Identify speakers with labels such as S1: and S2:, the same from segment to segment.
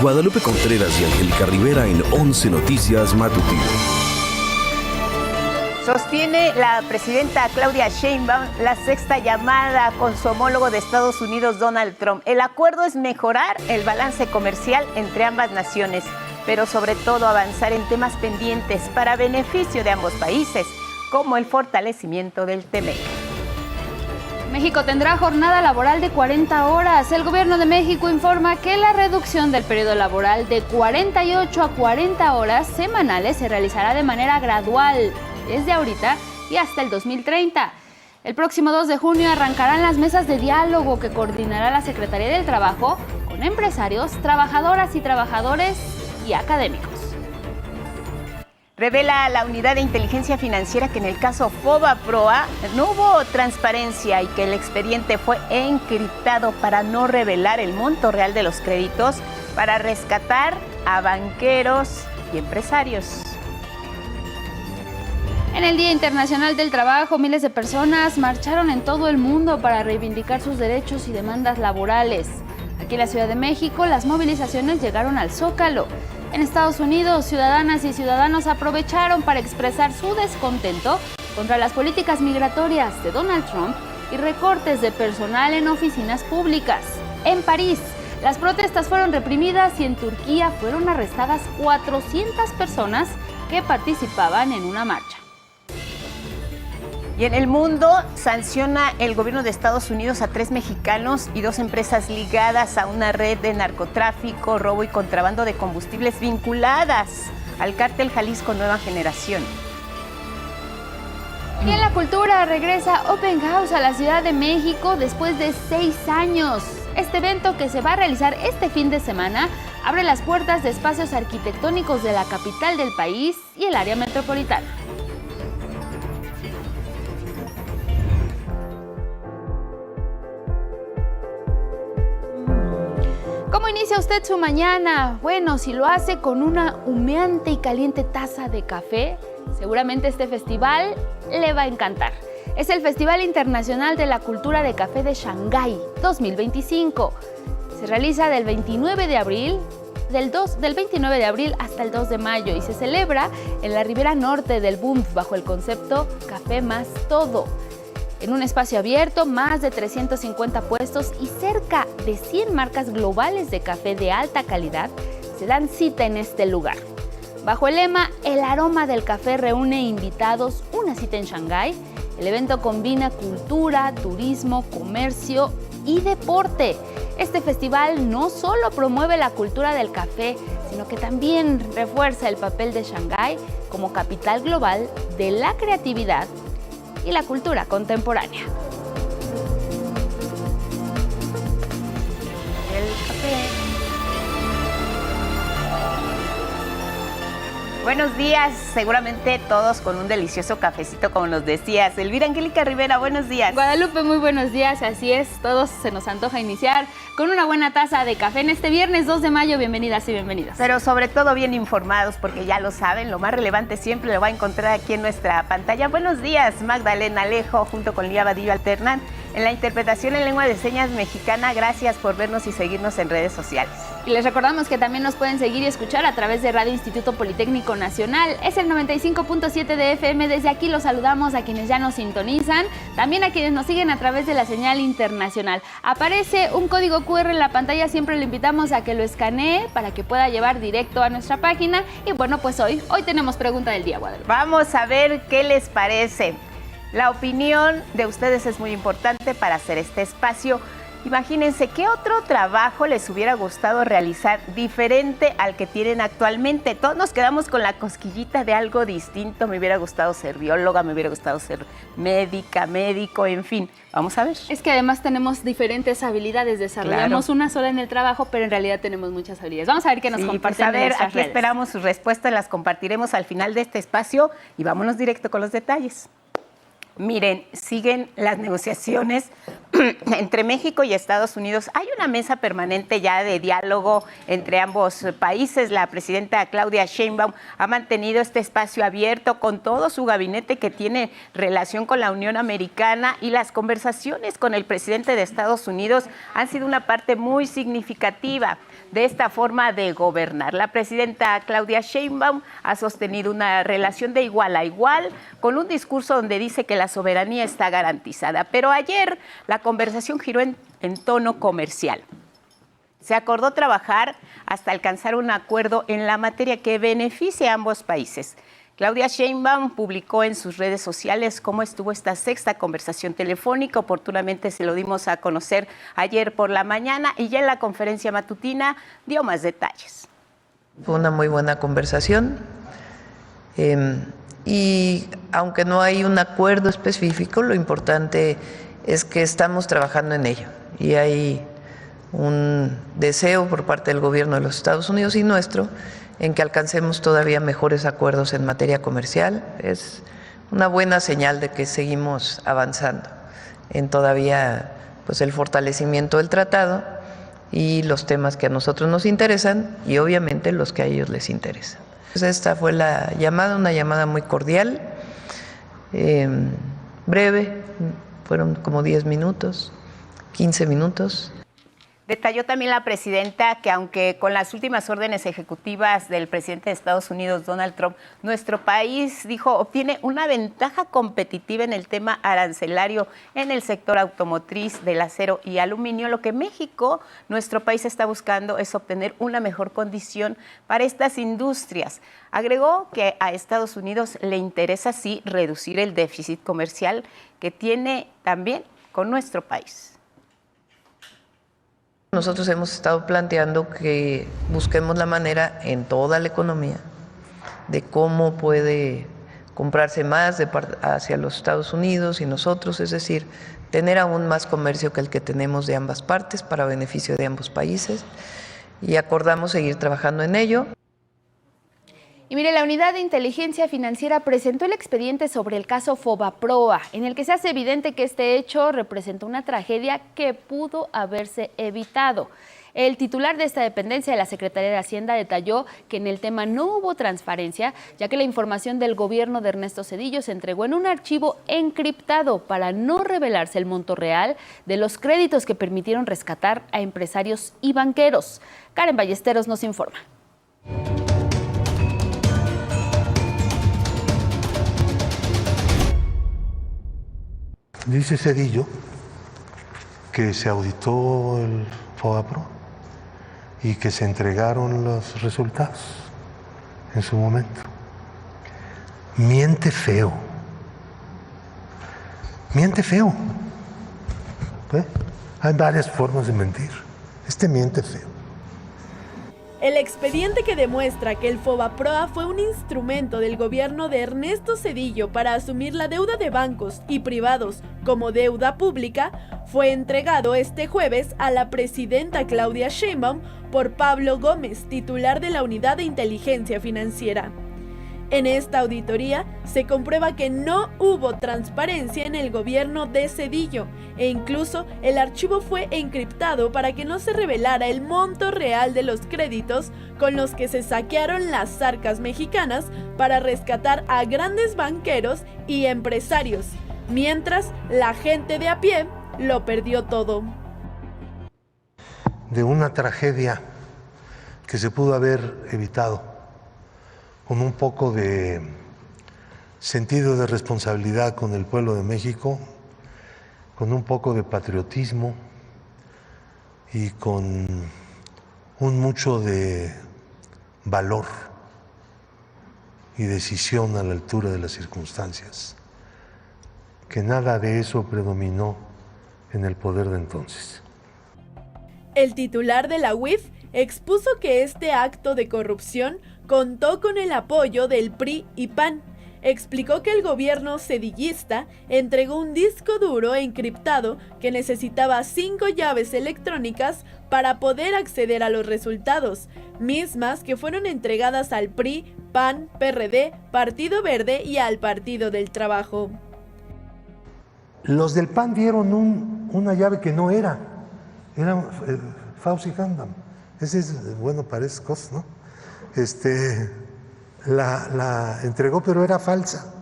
S1: Guadalupe Contreras y Angélica Rivera en 11 Noticias Matutino.
S2: Sostiene la presidenta Claudia Sheinbaum la sexta llamada con su homólogo de Estados Unidos, Donald Trump. El acuerdo es mejorar el balance comercial entre ambas naciones, pero sobre todo avanzar en temas pendientes para beneficio de ambos países, como el fortalecimiento del TEMEC.
S3: México tendrá jornada laboral de 40 horas. El gobierno de México informa que la reducción del periodo laboral de 48 a 40 horas semanales se realizará de manera gradual, desde ahorita y hasta el 2030. El próximo 2 de junio arrancarán las mesas de diálogo que coordinará la Secretaría del Trabajo con empresarios, trabajadoras y trabajadores y académicos.
S2: Revela la Unidad de Inteligencia Financiera que en el caso FOBAPROA no hubo transparencia y que el expediente fue encriptado para no revelar el monto real de los créditos para rescatar a banqueros y empresarios.
S3: En el Día Internacional del Trabajo, miles de personas marcharon en todo el mundo para reivindicar sus derechos y demandas laborales. Aquí en la Ciudad de México, las movilizaciones llegaron al Zócalo. En Estados Unidos, ciudadanas y ciudadanos aprovecharon para expresar su descontento contra las políticas migratorias de Donald Trump y recortes de personal en oficinas públicas. En París, las protestas fueron reprimidas y en Turquía fueron arrestadas 400 personas que participaban en una marcha.
S2: Y en el mundo, sanciona el gobierno de Estados Unidos a 3 mexicanos y 2 empresas ligadas a una red de narcotráfico, robo y contrabando de combustibles vinculadas al cártel Jalisco Nueva Generación.
S3: Y en la cultura regresa Open House a la Ciudad de México después de 6 años. Este evento, que se va a realizar este fin de semana, abre las puertas de espacios arquitectónicos de la capital del país y el área metropolitana. ¿Cómo inicia usted su mañana? Bueno, si lo hace con una humeante y caliente taza de café, seguramente este festival le va a encantar. Es el Festival Internacional de la Cultura de Café de Shanghái 2025. Se realiza del 29 de abril hasta el 2 de mayo y se celebra en la ribera norte del BUMF bajo el concepto Café más Todo. En un espacio abierto, más de 350 puestos y cerca de 100 marcas globales de café de alta calidad se dan cita en este lugar. Bajo el lema El aroma del café reúne invitados, una cita en Shanghái, el evento combina cultura, turismo, comercio y deporte. Este festival no solo promueve la cultura del café, sino que también refuerza el papel de Shanghái como capital global de la creatividad y la cultura contemporánea.
S2: El café. Buenos días, seguramente todos con un delicioso cafecito, como nos decías. Elvira Angélica Rivera, buenos días.
S3: Guadalupe, muy buenos días, así es, todos se nos antoja iniciar con una buena taza de café en este viernes 2 de mayo, bienvenidas y bienvenidos.
S2: Pero sobre todo bien informados, porque ya lo saben, lo más relevante siempre lo va a encontrar aquí en nuestra pantalla. Buenos días, Magdalena Alejo, junto con Lía Vadillo alternan en la interpretación en lengua de señas mexicana. Gracias por vernos y seguirnos en redes sociales.
S3: Y les recordamos que también nos pueden seguir y escuchar a través de Radio Instituto Politécnico Nacional. Es el 95.7 de FM. Desde aquí los saludamos a quienes ya nos sintonizan, también a quienes nos siguen a través de la señal internacional. Aparece un código QR en la pantalla, siempre le invitamos a que lo escanee para que pueda llevar directo a nuestra página. Y bueno, pues hoy tenemos pregunta del día, Guadalupe.
S2: Vamos a ver qué les parece. La opinión de ustedes es muy importante para hacer este espacio. Imagínense, ¿qué otro trabajo les hubiera gustado realizar diferente al que tienen actualmente? Todos nos quedamos con la cosquillita de algo distinto. Me hubiera gustado ser bióloga, me hubiera gustado ser médica, médico, en fin. Vamos a ver.
S3: Es que además tenemos diferentes habilidades, desarrollamos una sola en el trabajo, pero en realidad tenemos muchas habilidades. Vamos a ver qué nos comparten en nuestras
S2: aquí
S3: redes.
S2: Esperamos sus respuestas, las compartiremos al final de este espacio y vámonos directo con los detalles. Miren, siguen las negociaciones entre México y Estados Unidos. Hay una mesa permanente ya de diálogo entre ambos países. La presidenta Claudia Sheinbaum ha mantenido este espacio abierto con todo su gabinete que tiene relación con la Unión Americana, y las conversaciones con el presidente de Estados Unidos han sido una parte muy significativa de esta forma de gobernar. La presidenta Claudia Sheinbaum ha sostenido una relación de igual a igual, con un discurso donde dice que la soberanía está garantizada. Pero ayer la conversación giró en tono comercial. Se acordó trabajar hasta alcanzar un acuerdo en la materia que beneficie a ambos países. Claudia Sheinbaum publicó en sus redes sociales cómo estuvo esta sexta conversación telefónica. Oportunamente se lo dimos a conocer ayer por la mañana, y ya en la conferencia matutina dio más detalles.
S4: Fue una muy buena conversación y aunque no hay un acuerdo específico, lo importante es que estamos trabajando en ello, y hay un deseo por parte del gobierno de los Estados Unidos y nuestro en que alcancemos todavía mejores acuerdos en materia comercial. Es una buena señal de que seguimos avanzando en todavía pues el fortalecimiento del tratado y los temas que a nosotros nos interesan, y obviamente los que a ellos les interesan. Pues esta fue la llamada, una llamada muy cordial, breve, fueron como 10 minutos, 15 minutos.
S2: Detalló también la presidenta que aunque con las últimas órdenes ejecutivas del presidente de Estados Unidos, Donald Trump, nuestro país, dijo, obtiene una ventaja competitiva en el tema arancelario en el sector automotriz, del acero y aluminio. Lo que México, nuestro país, está buscando es obtener una mejor condición para estas industrias. Agregó que a Estados Unidos le interesa sí reducir el déficit comercial que tiene también con nuestro país.
S4: Nosotros hemos estado planteando que busquemos la manera en toda la economía de cómo puede comprarse más hacia los Estados Unidos y nosotros, es decir, tener aún más comercio que el que tenemos de ambas partes para beneficio de ambos países, y acordamos seguir trabajando en ello.
S3: Y mire, la Unidad de Inteligencia Financiera presentó el expediente sobre el caso Fobaproa, en el que se hace evidente que este hecho representó una tragedia que pudo haberse evitado. El titular de esta dependencia de la Secretaría de Hacienda detalló que en el tema no hubo transparencia, ya que la información del gobierno de Ernesto Zedillo se entregó en un archivo encriptado para no revelarse el monto real de los créditos que permitieron rescatar a empresarios y banqueros. Karen Ballesteros nos informa.
S5: Dice Zedillo que se auditó el Fobaproa y que se entregaron los resultados en su momento. Miente feo. Miente feo. ¿Eh? Hay varias formas de mentir. Este miente feo.
S6: El expediente que demuestra que el Fobaproa fue un instrumento del gobierno de Ernesto Zedillo para asumir la deuda de bancos y privados como deuda pública fue entregado este jueves a la presidenta Claudia Sheinbaum por Pablo Gómez, titular de la Unidad de Inteligencia Financiera. En esta auditoría se comprueba que no hubo transparencia en el gobierno de Zedillo e incluso el archivo fue encriptado para que no se revelara el monto real de los créditos con los que se saquearon las arcas mexicanas para rescatar a grandes banqueros y empresarios, mientras la gente de a pie lo perdió todo.
S5: De una tragedia que se pudo haber evitado con un poco de sentido de responsabilidad con el pueblo de México, con un poco de patriotismo y con un mucho de valor y decisión a la altura de las circunstancias, que nada de eso predominó en el poder de entonces.
S6: El titular de la UIF expuso que este acto de corrupción contó con el apoyo del PRI y PAN. Explicó que el gobierno zedillista entregó un disco duro encriptado que necesitaba 5 llaves electrónicas para poder acceder a los resultados, mismas que fueron entregadas al PRI, PAN, PRD, Partido Verde y al Partido del Trabajo.
S5: Los del PAN dieron una llave que no era Fauci Gandam. Ese es bueno para esas cosas, ¿no? La entregó, pero era falsa.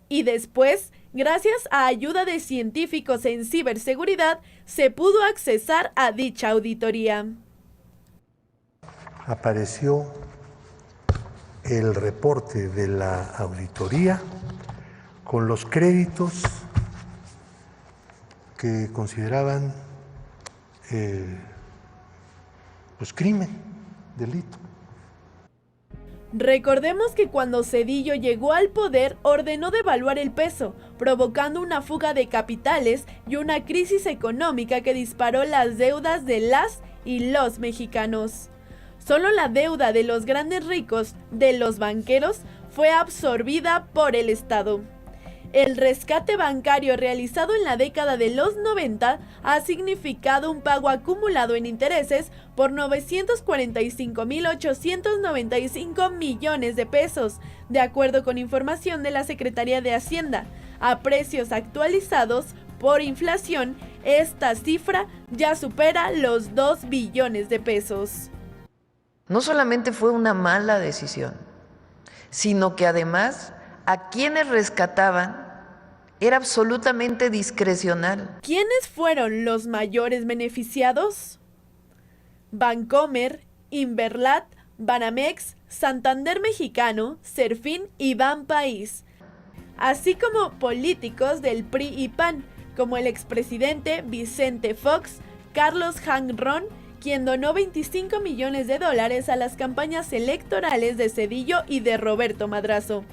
S6: Y después, gracias a ayuda de científicos en ciberseguridad, se pudo accesar a dicha auditoría.
S5: Apareció el reporte de la auditoría con los créditos que consideraban pues crimen, delito.
S6: Recordemos que cuando Zedillo llegó al poder ordenó devaluar el peso, provocando una fuga de capitales y una crisis económica que disparó las deudas de las y los mexicanos. Solo la deuda de los grandes ricos, de los banqueros, fue absorbida por el Estado. El rescate bancario realizado en la década de los 90 ha significado un pago acumulado en intereses por 945.895 millones de pesos, de acuerdo con información de la Secretaría de Hacienda. A precios actualizados por inflación, esta cifra ya supera los 2 billones de pesos.
S4: No solamente fue una mala decisión, sino que además a quienes rescataban era absolutamente discrecional.
S6: ¿Quiénes fueron los mayores beneficiados? Bancomer, Inverlat, Banamex, Santander Mexicano, Serfín y Banpaís, así como políticos del PRI y PAN, como el expresidente Vicente Fox, Carlos Hanron, quien donó $25 millones a las campañas electorales de Zedillo y de Roberto Madrazo.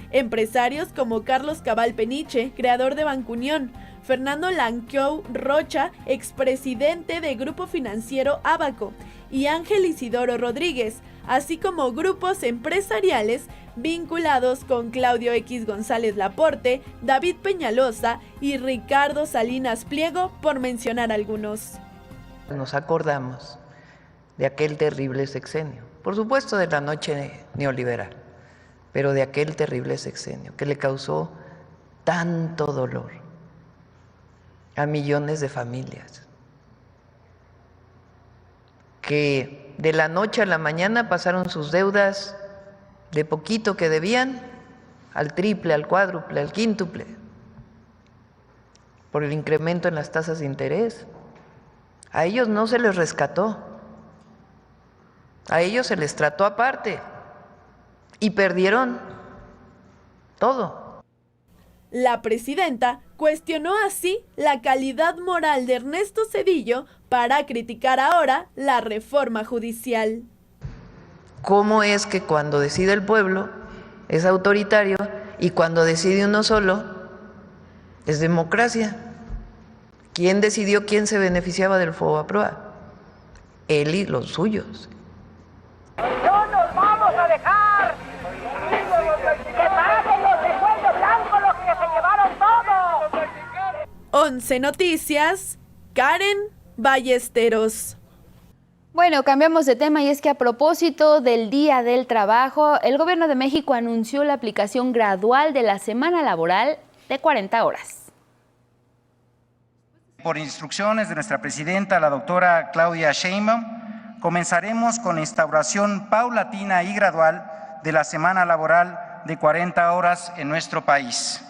S6: Empresarios como Carlos Cabal Peniche, creador de Bancunión, Fernando Lanquiou Rocha, expresidente de Grupo Financiero Abaco, y Ángel Isidoro Rodríguez, así como grupos empresariales vinculados con Claudio X González Laporte, David Peñalosa y Ricardo Salinas Pliego, por mencionar algunos.
S4: Nos acordamos de aquel terrible sexenio, por supuesto de la noche neoliberal, pero de aquel terrible sexenio que le causó tanto dolor a millones de familias, que de la noche a la mañana pasaron sus deudas de poquito que debían al triple, al cuádruple, al quíntuple, por el incremento en las tasas de interés. A ellos no se les rescató, a ellos se les trató aparte y perdieron todo.
S6: La presidenta cuestionó así la calidad moral de Ernesto Zedillo para criticar ahora la reforma judicial.
S4: ¿Cómo es que cuando decide el pueblo es autoritario y cuando decide uno solo es democracia? ¿Quién decidió quién se beneficiaba del FOBAPROA? Él y los suyos.
S7: No nos vamos a dejar que paguen los de cuello blanco los que se llevaron todo.
S6: 11 Noticias, Karen Ballesteros.
S3: Bueno, cambiamos de tema y es que a propósito del Día del Trabajo, el Gobierno de México anunció la aplicación gradual de la semana laboral de 40 horas.
S8: Por instrucciones de nuestra presidenta, la doctora Claudia Sheinbaum, comenzaremos con la instauración paulatina y gradual de la semana laboral de 40 horas en nuestro país.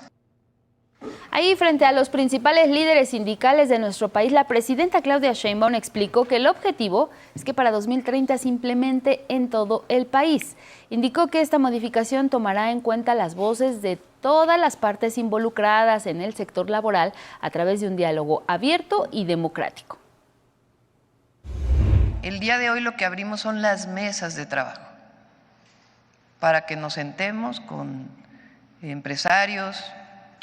S3: Ahí, frente a los principales líderes sindicales de nuestro país, la presidenta Claudia Sheinbaum explicó que el objetivo es que para 2030 se implemente en todo el país. Indicó que esta modificación tomará en cuenta las voces de todas las partes involucradas en el sector laboral a través de un diálogo abierto y democrático.
S4: El día de hoy lo que abrimos son las mesas de trabajo para que nos sentemos con empresarios,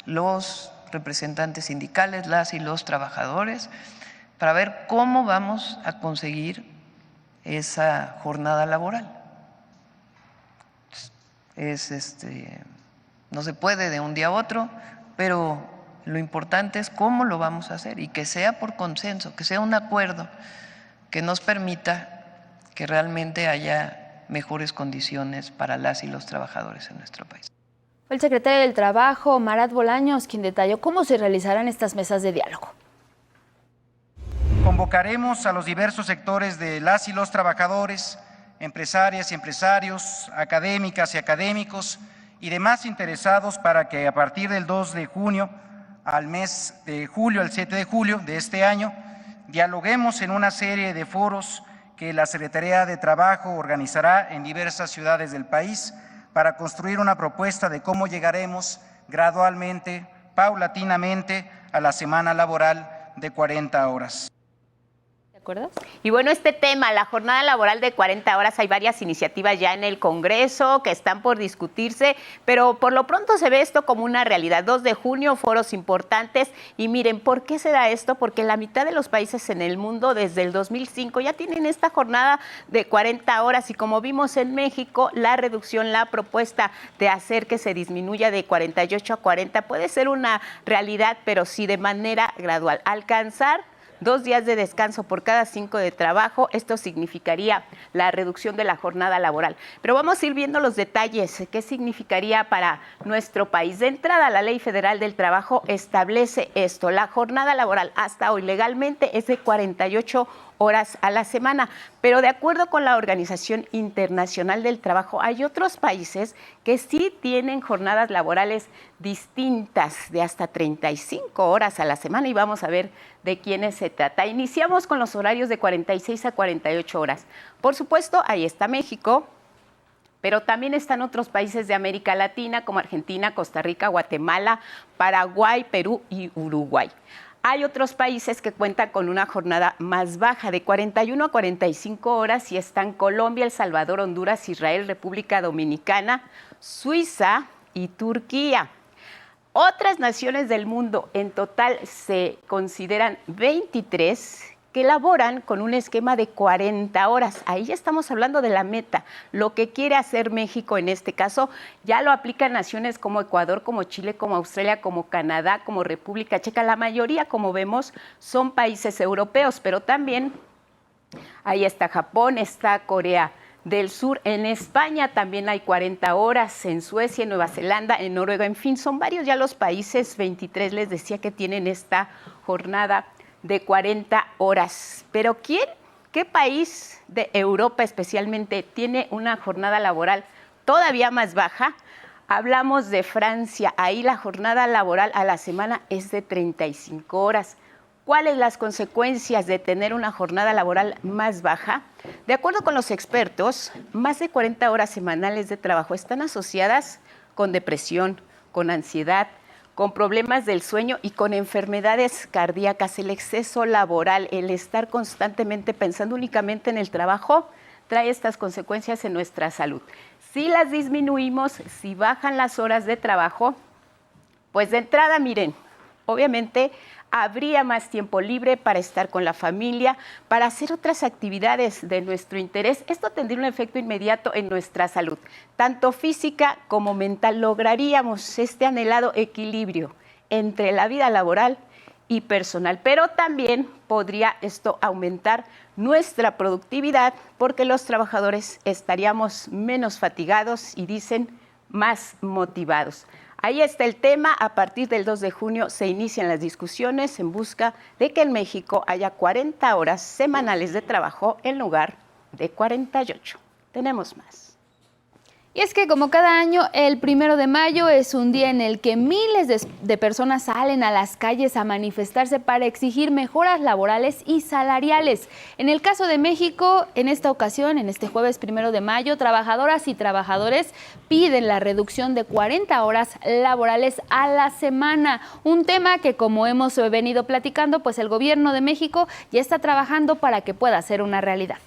S4: los representantes sindicales, las y los trabajadores, para ver cómo vamos a conseguir esa jornada laboral. No se puede de un día a otro, pero lo importante es cómo lo vamos a hacer y que sea por consenso, que sea un acuerdo que nos permita que realmente haya mejores condiciones para las y los trabajadores en nuestro país.
S3: Fue el secretario del Trabajo, Marat Bolaños, quien detalló cómo se realizarán estas mesas de diálogo.
S8: Convocaremos a los diversos sectores de las y los trabajadores, empresarias y empresarios, académicas y académicos y demás interesados para que a partir del 2 de junio al mes de julio, al 7 de julio de este año, dialoguemos en una serie de foros que la Secretaría de Trabajo organizará en diversas ciudades del país para construir una propuesta de cómo llegaremos gradualmente, paulatinamente, a la semana laboral de 40 horas.
S3: ¿De acuerdo?
S2: Y bueno, este tema, la jornada laboral de 40 horas, hay varias iniciativas ya en el Congreso que están por discutirse, pero por lo pronto se ve esto como una realidad. 2 de junio, foros importantes. Y miren, ¿por qué se da esto? Porque la mitad de los países en el mundo desde el 2005 ya tienen esta jornada de 40 horas y como vimos en México, la reducción, la propuesta de hacer que se disminuya de 48 a 40 puede ser una realidad, pero sí de manera gradual. Alcanzar 2 días de descanso por cada 5 de trabajo, esto significaría la reducción de la jornada laboral. Pero vamos a ir viendo los detalles, qué significaría para nuestro país. De entrada, la Ley Federal del Trabajo establece esto, la jornada laboral hasta hoy legalmente es de 48 horas a la semana, pero de acuerdo con la Organización Internacional del Trabajo, hay otros países que sí tienen jornadas laborales distintas de hasta 35 horas a la semana y vamos a ver de quiénes se trata. Iniciamos con los horarios de 46 a 48 horas. Por supuesto, ahí está México, pero también están otros países de América Latina como Argentina, Costa Rica, Guatemala, Paraguay, Perú y Uruguay. Hay otros países que cuentan con una jornada más baja, de 41 a 45 horas, y están Colombia, El Salvador, Honduras, Israel, República Dominicana, Suiza y Turquía. Otras naciones del mundo, en total se consideran 23, que laboran con un esquema de 40 horas. Ahí ya estamos hablando de la meta. Lo que quiere hacer México en este caso, ya lo aplican naciones como Ecuador, como Chile, como Australia, como Canadá, como República Checa. La mayoría, como vemos, son países europeos, pero también ahí está Japón, está Corea del Sur. En España también hay 40 horas, en Suecia, en Nueva Zelanda, en Noruega, en fin, son varios ya los países, 23 les decía que tienen esta jornada de 40 horas. Pero ¿qué país de Europa especialmente tiene una jornada laboral todavía más baja? Hablamos de Francia, ahí la jornada laboral a la semana es de 35 horas. ¿Cuáles las consecuencias de tener una jornada laboral más baja? De acuerdo con los expertos, más de 40 horas semanales de trabajo están asociadas con depresión, con ansiedad, con problemas del sueño y con enfermedades cardíacas. El exceso laboral, el estar constantemente pensando únicamente en el trabajo, trae estas consecuencias en nuestra salud. Si las disminuimos, si bajan las horas de trabajo, pues de entrada, miren, obviamente habría más tiempo libre para estar con la familia, para hacer otras actividades de nuestro interés. Esto tendría un efecto inmediato en nuestra salud, tanto física como mental. Lograríamos este anhelado equilibrio entre la vida laboral y personal, pero también podría esto aumentar nuestra productividad porque los trabajadores estaríamos menos fatigados y dicen más motivados. Ahí está el tema. A partir del 2 de junio se inician las discusiones en busca de que en México haya 40 horas semanales de trabajo en lugar de 48. Tenemos más.
S3: Y es que como cada año, el 1 de mayo es un día en el que miles de personas salen a las calles a manifestarse para exigir mejoras laborales y salariales. En el caso de México, en esta ocasión, en este jueves 1 de mayo, trabajadoras y trabajadores piden la reducción de 40 horas laborales a la semana. Un tema que, como hemos venido platicando, pues el gobierno de México ya está trabajando para que pueda ser una realidad.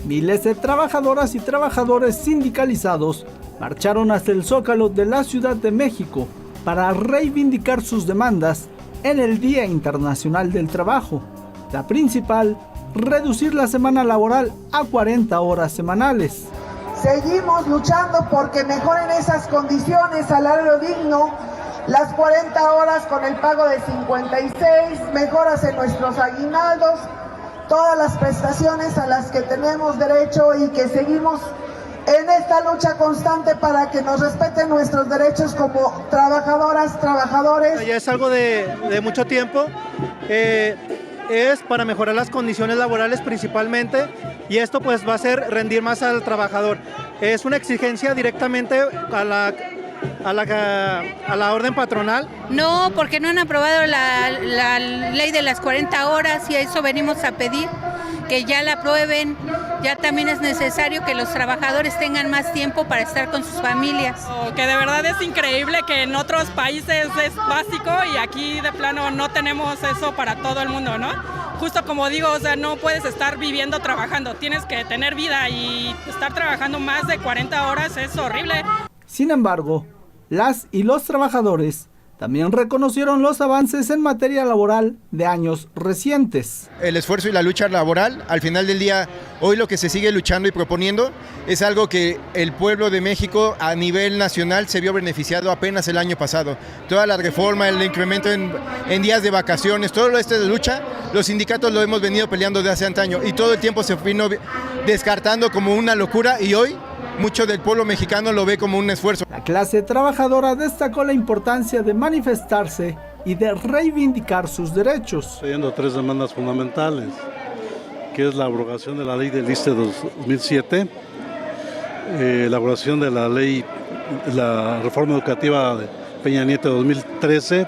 S9: Miles de trabajadoras y trabajadores sindicalizados marcharon hasta el Zócalo de la Ciudad de México para reivindicar sus demandas en el Día Internacional del Trabajo. La principal, reducir la semana laboral a 40 horas semanales.
S10: Seguimos luchando porque mejoren esas condiciones, salario digno, las 40 horas con el pago de 56, mejoras en nuestros aguinaldos, todas las prestaciones a las que tenemos derecho y que seguimos en esta lucha constante para que nos respeten nuestros derechos como trabajadoras, trabajadores.
S11: Ya es algo de mucho tiempo, es para mejorar las condiciones laborales principalmente, y esto pues va a hacer rendir más al trabajador. Es una exigencia directamente a la orden patronal.
S12: No, porque no han aprobado la ley de las 40 horas y a eso venimos a pedir, que ya la aprueben. Ya también es necesario que los trabajadores tengan más tiempo para estar con sus familias.
S13: Que de verdad es increíble que en otros países es básico y aquí de plano no tenemos eso para todo el mundo, ¿no? Justo como digo, o sea, no puedes estar viviendo trabajando, tienes que tener vida y estar trabajando más de 40 horas es horrible.
S9: Sin embargo, las y los trabajadores también reconocieron los avances en materia laboral de años recientes.
S14: El esfuerzo y la lucha laboral, al final del día, hoy lo que se sigue luchando y proponiendo es algo que el pueblo de México a nivel nacional se vio beneficiado apenas el año pasado. Toda la reforma, el incremento en días de vacaciones, todo esto de lucha, los sindicatos lo hemos venido peleando desde hace antaño y todo el tiempo se vino descartando como una locura y hoy mucho del pueblo mexicano lo ve como un esfuerzo.
S9: La clase trabajadora destacó la importancia de manifestarse y de reivindicar sus derechos.
S15: Teniendo 3 demandas fundamentales, que es la abrogación de la ley del ISSSTE 2007, la abrogación de la ley, la reforma educativa de Peña Nieto de 2013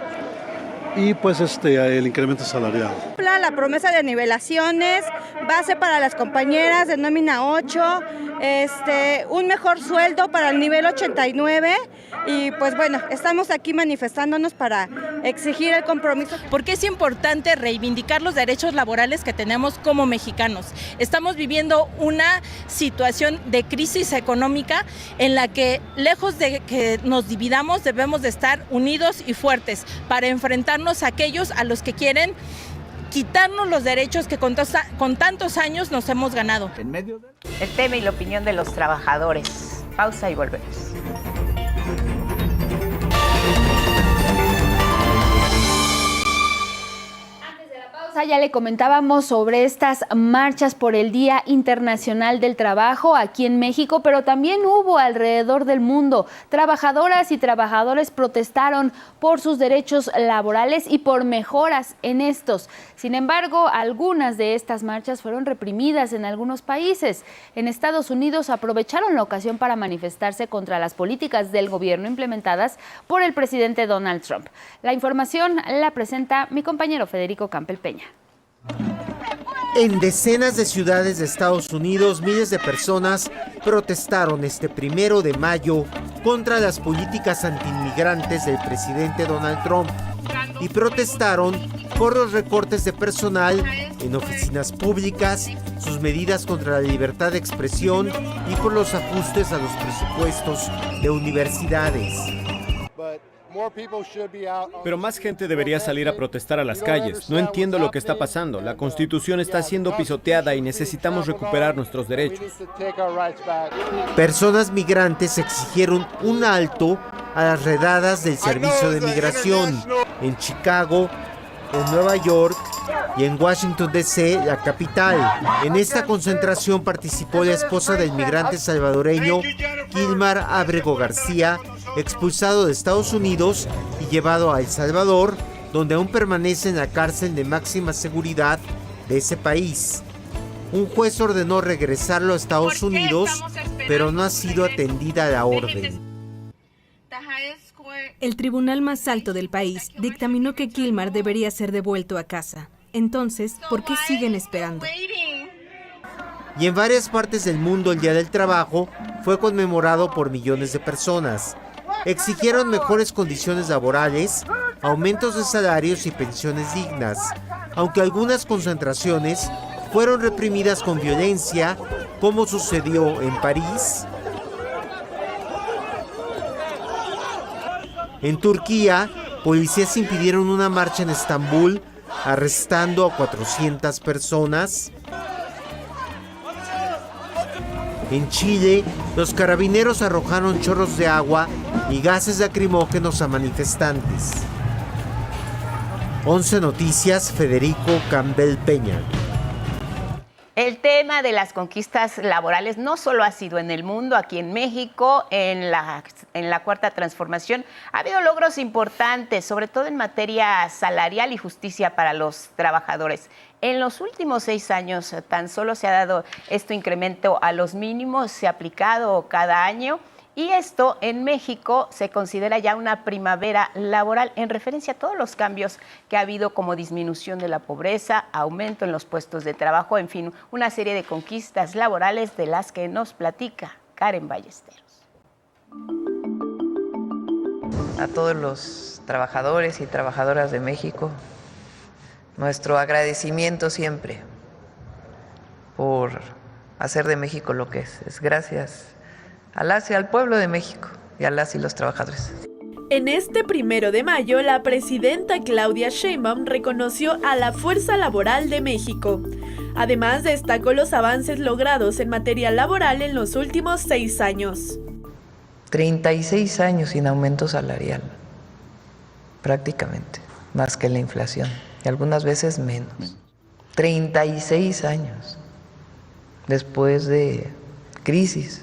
S15: y pues el incremento salarial.
S16: La promesa de nivelaciones, base para las compañeras de nómina 8, un mejor sueldo para el nivel 89 y pues bueno, estamos aquí manifestándonos para exigir el compromiso.
S13: Porque es importante reivindicar los derechos laborales que tenemos como mexicanos. Estamos viviendo una situación de crisis económica en la que lejos de que nos dividamos debemos de estar unidos y fuertes para enfrentarnos a aquellos a los que quieren quitarnos los derechos que con tantos años nos hemos ganado.
S2: El tema y la opinión de los trabajadores. Pausa y volvemos.
S3: Ya le comentábamos sobre estas marchas por el Día Internacional del Trabajo aquí en México, pero también hubo alrededor del mundo. Trabajadoras y trabajadores protestaron por sus derechos laborales y por mejoras en estos. Sin embargo, algunas de estas marchas fueron reprimidas en algunos países. En Estados Unidos aprovecharon la ocasión para manifestarse contra las políticas del gobierno implementadas por el presidente Donald Trump. La información la presenta mi compañero Federico Campbell Peña.
S17: En decenas de ciudades de Estados Unidos, miles de personas protestaron este 1 de mayo contra las políticas antiinmigrantes del presidente Donald Trump y protestaron por los recortes de personal en oficinas públicas, sus medidas contra la libertad de expresión y por los ajustes a los presupuestos de universidades.
S18: Pero más gente debería salir a protestar a las calles. No entiendo lo que está pasando. La Constitución está siendo pisoteada y necesitamos recuperar nuestros derechos.
S17: Personas migrantes exigieron un alto a las redadas del Servicio de Migración en Chicago, en Nueva York y en Washington, D.C., la capital. En esta concentración participó la esposa del migrante salvadoreño Kilmar Abrego García, expulsado de Estados Unidos y llevado a El Salvador, donde aún permanece en la cárcel de máxima seguridad de ese país. Un juez ordenó regresarlo a Estados Unidos, pero no ha sido atendida la orden.
S19: El tribunal más alto del país dictaminó que Kilmar debería ser devuelto a casa. Entonces, ¿por qué siguen esperando?
S17: Y en varias partes del mundo el Día del Trabajo fue conmemorado por millones de personas. Exigieron mejores condiciones laborales, aumentos de salarios y pensiones dignas, aunque algunas concentraciones fueron reprimidas con violencia, como sucedió en París. En Turquía, policías impidieron una marcha en Estambul, arrestando a 400 personas. En Chile, los carabineros arrojaron chorros de agua y gases lacrimógenos a manifestantes. 11 Noticias, Federico Campbell Peña.
S2: El tema de las conquistas laborales no solo ha sido en el mundo, aquí en México, en la Cuarta Transformación, ha habido logros importantes, sobre todo en materia salarial y justicia para los trabajadores. En los últimos 6 años tan solo se ha dado este incremento a los mínimos, se ha aplicado cada año. Y esto en México se considera ya una primavera laboral en referencia a todos los cambios que ha habido, como disminución de la pobreza, aumento en los puestos de trabajo, en fin, una serie de conquistas laborales de las que nos platica Karen Ballesteros.
S4: A todos los trabajadores y trabajadoras de México, nuestro agradecimiento siempre por hacer de México lo que es gracias a las y al pueblo de México y a las y los trabajadores.
S6: En este 1 de mayo, la presidenta Claudia Sheinbaum reconoció a la fuerza laboral de México. Además, destacó los avances logrados en materia laboral en los últimos 6 años.
S4: 36 años sin aumento salarial, prácticamente, más que la inflación, y algunas veces menos. 36 años después de crisis.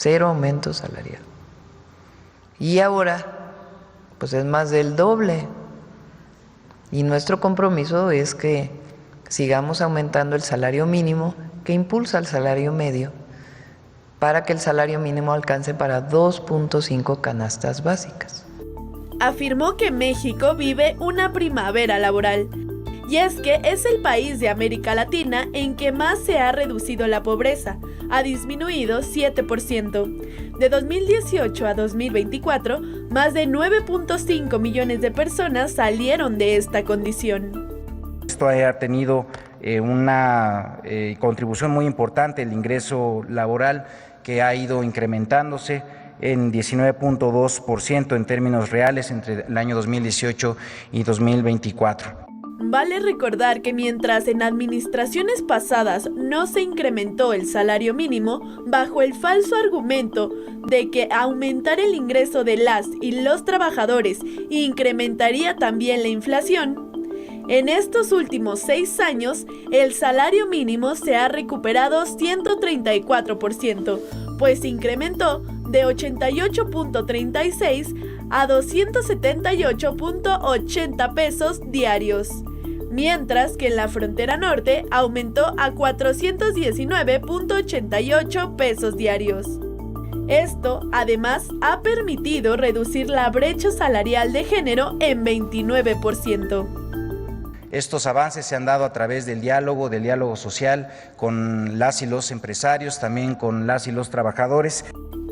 S4: 0 aumento salarial. Y ahora, pues es más del doble. Y nuestro compromiso es que sigamos aumentando el salario mínimo, que impulsa el salario medio, para que el salario mínimo alcance para 2.5 canastas básicas.
S6: Afirmó que México vive una primavera laboral. Y es que es el país de América Latina en que más se ha reducido la pobreza, ha disminuido 7%. De 2018 a 2024, más de 9.5 millones de personas salieron de esta condición.
S8: Esto ha tenido una contribución muy importante, el ingreso laboral, que ha ido incrementándose en 19.2% en términos reales entre el año 2018 y 2024.
S6: Vale recordar que mientras en administraciones pasadas no se incrementó el salario mínimo, bajo el falso argumento de que aumentar el ingreso de las y los trabajadores incrementaría también la inflación, en estos últimos 6 años el salario mínimo se ha recuperado 134%, pues incrementó de 88.36 a 278.80 pesos diarios. Mientras que en la frontera norte aumentó a 419.88 pesos diarios. Esto, además, ha permitido reducir la brecha salarial de género en 29%.
S8: Estos avances se han dado a través del diálogo social con las y los empresarios, también con las y los trabajadores.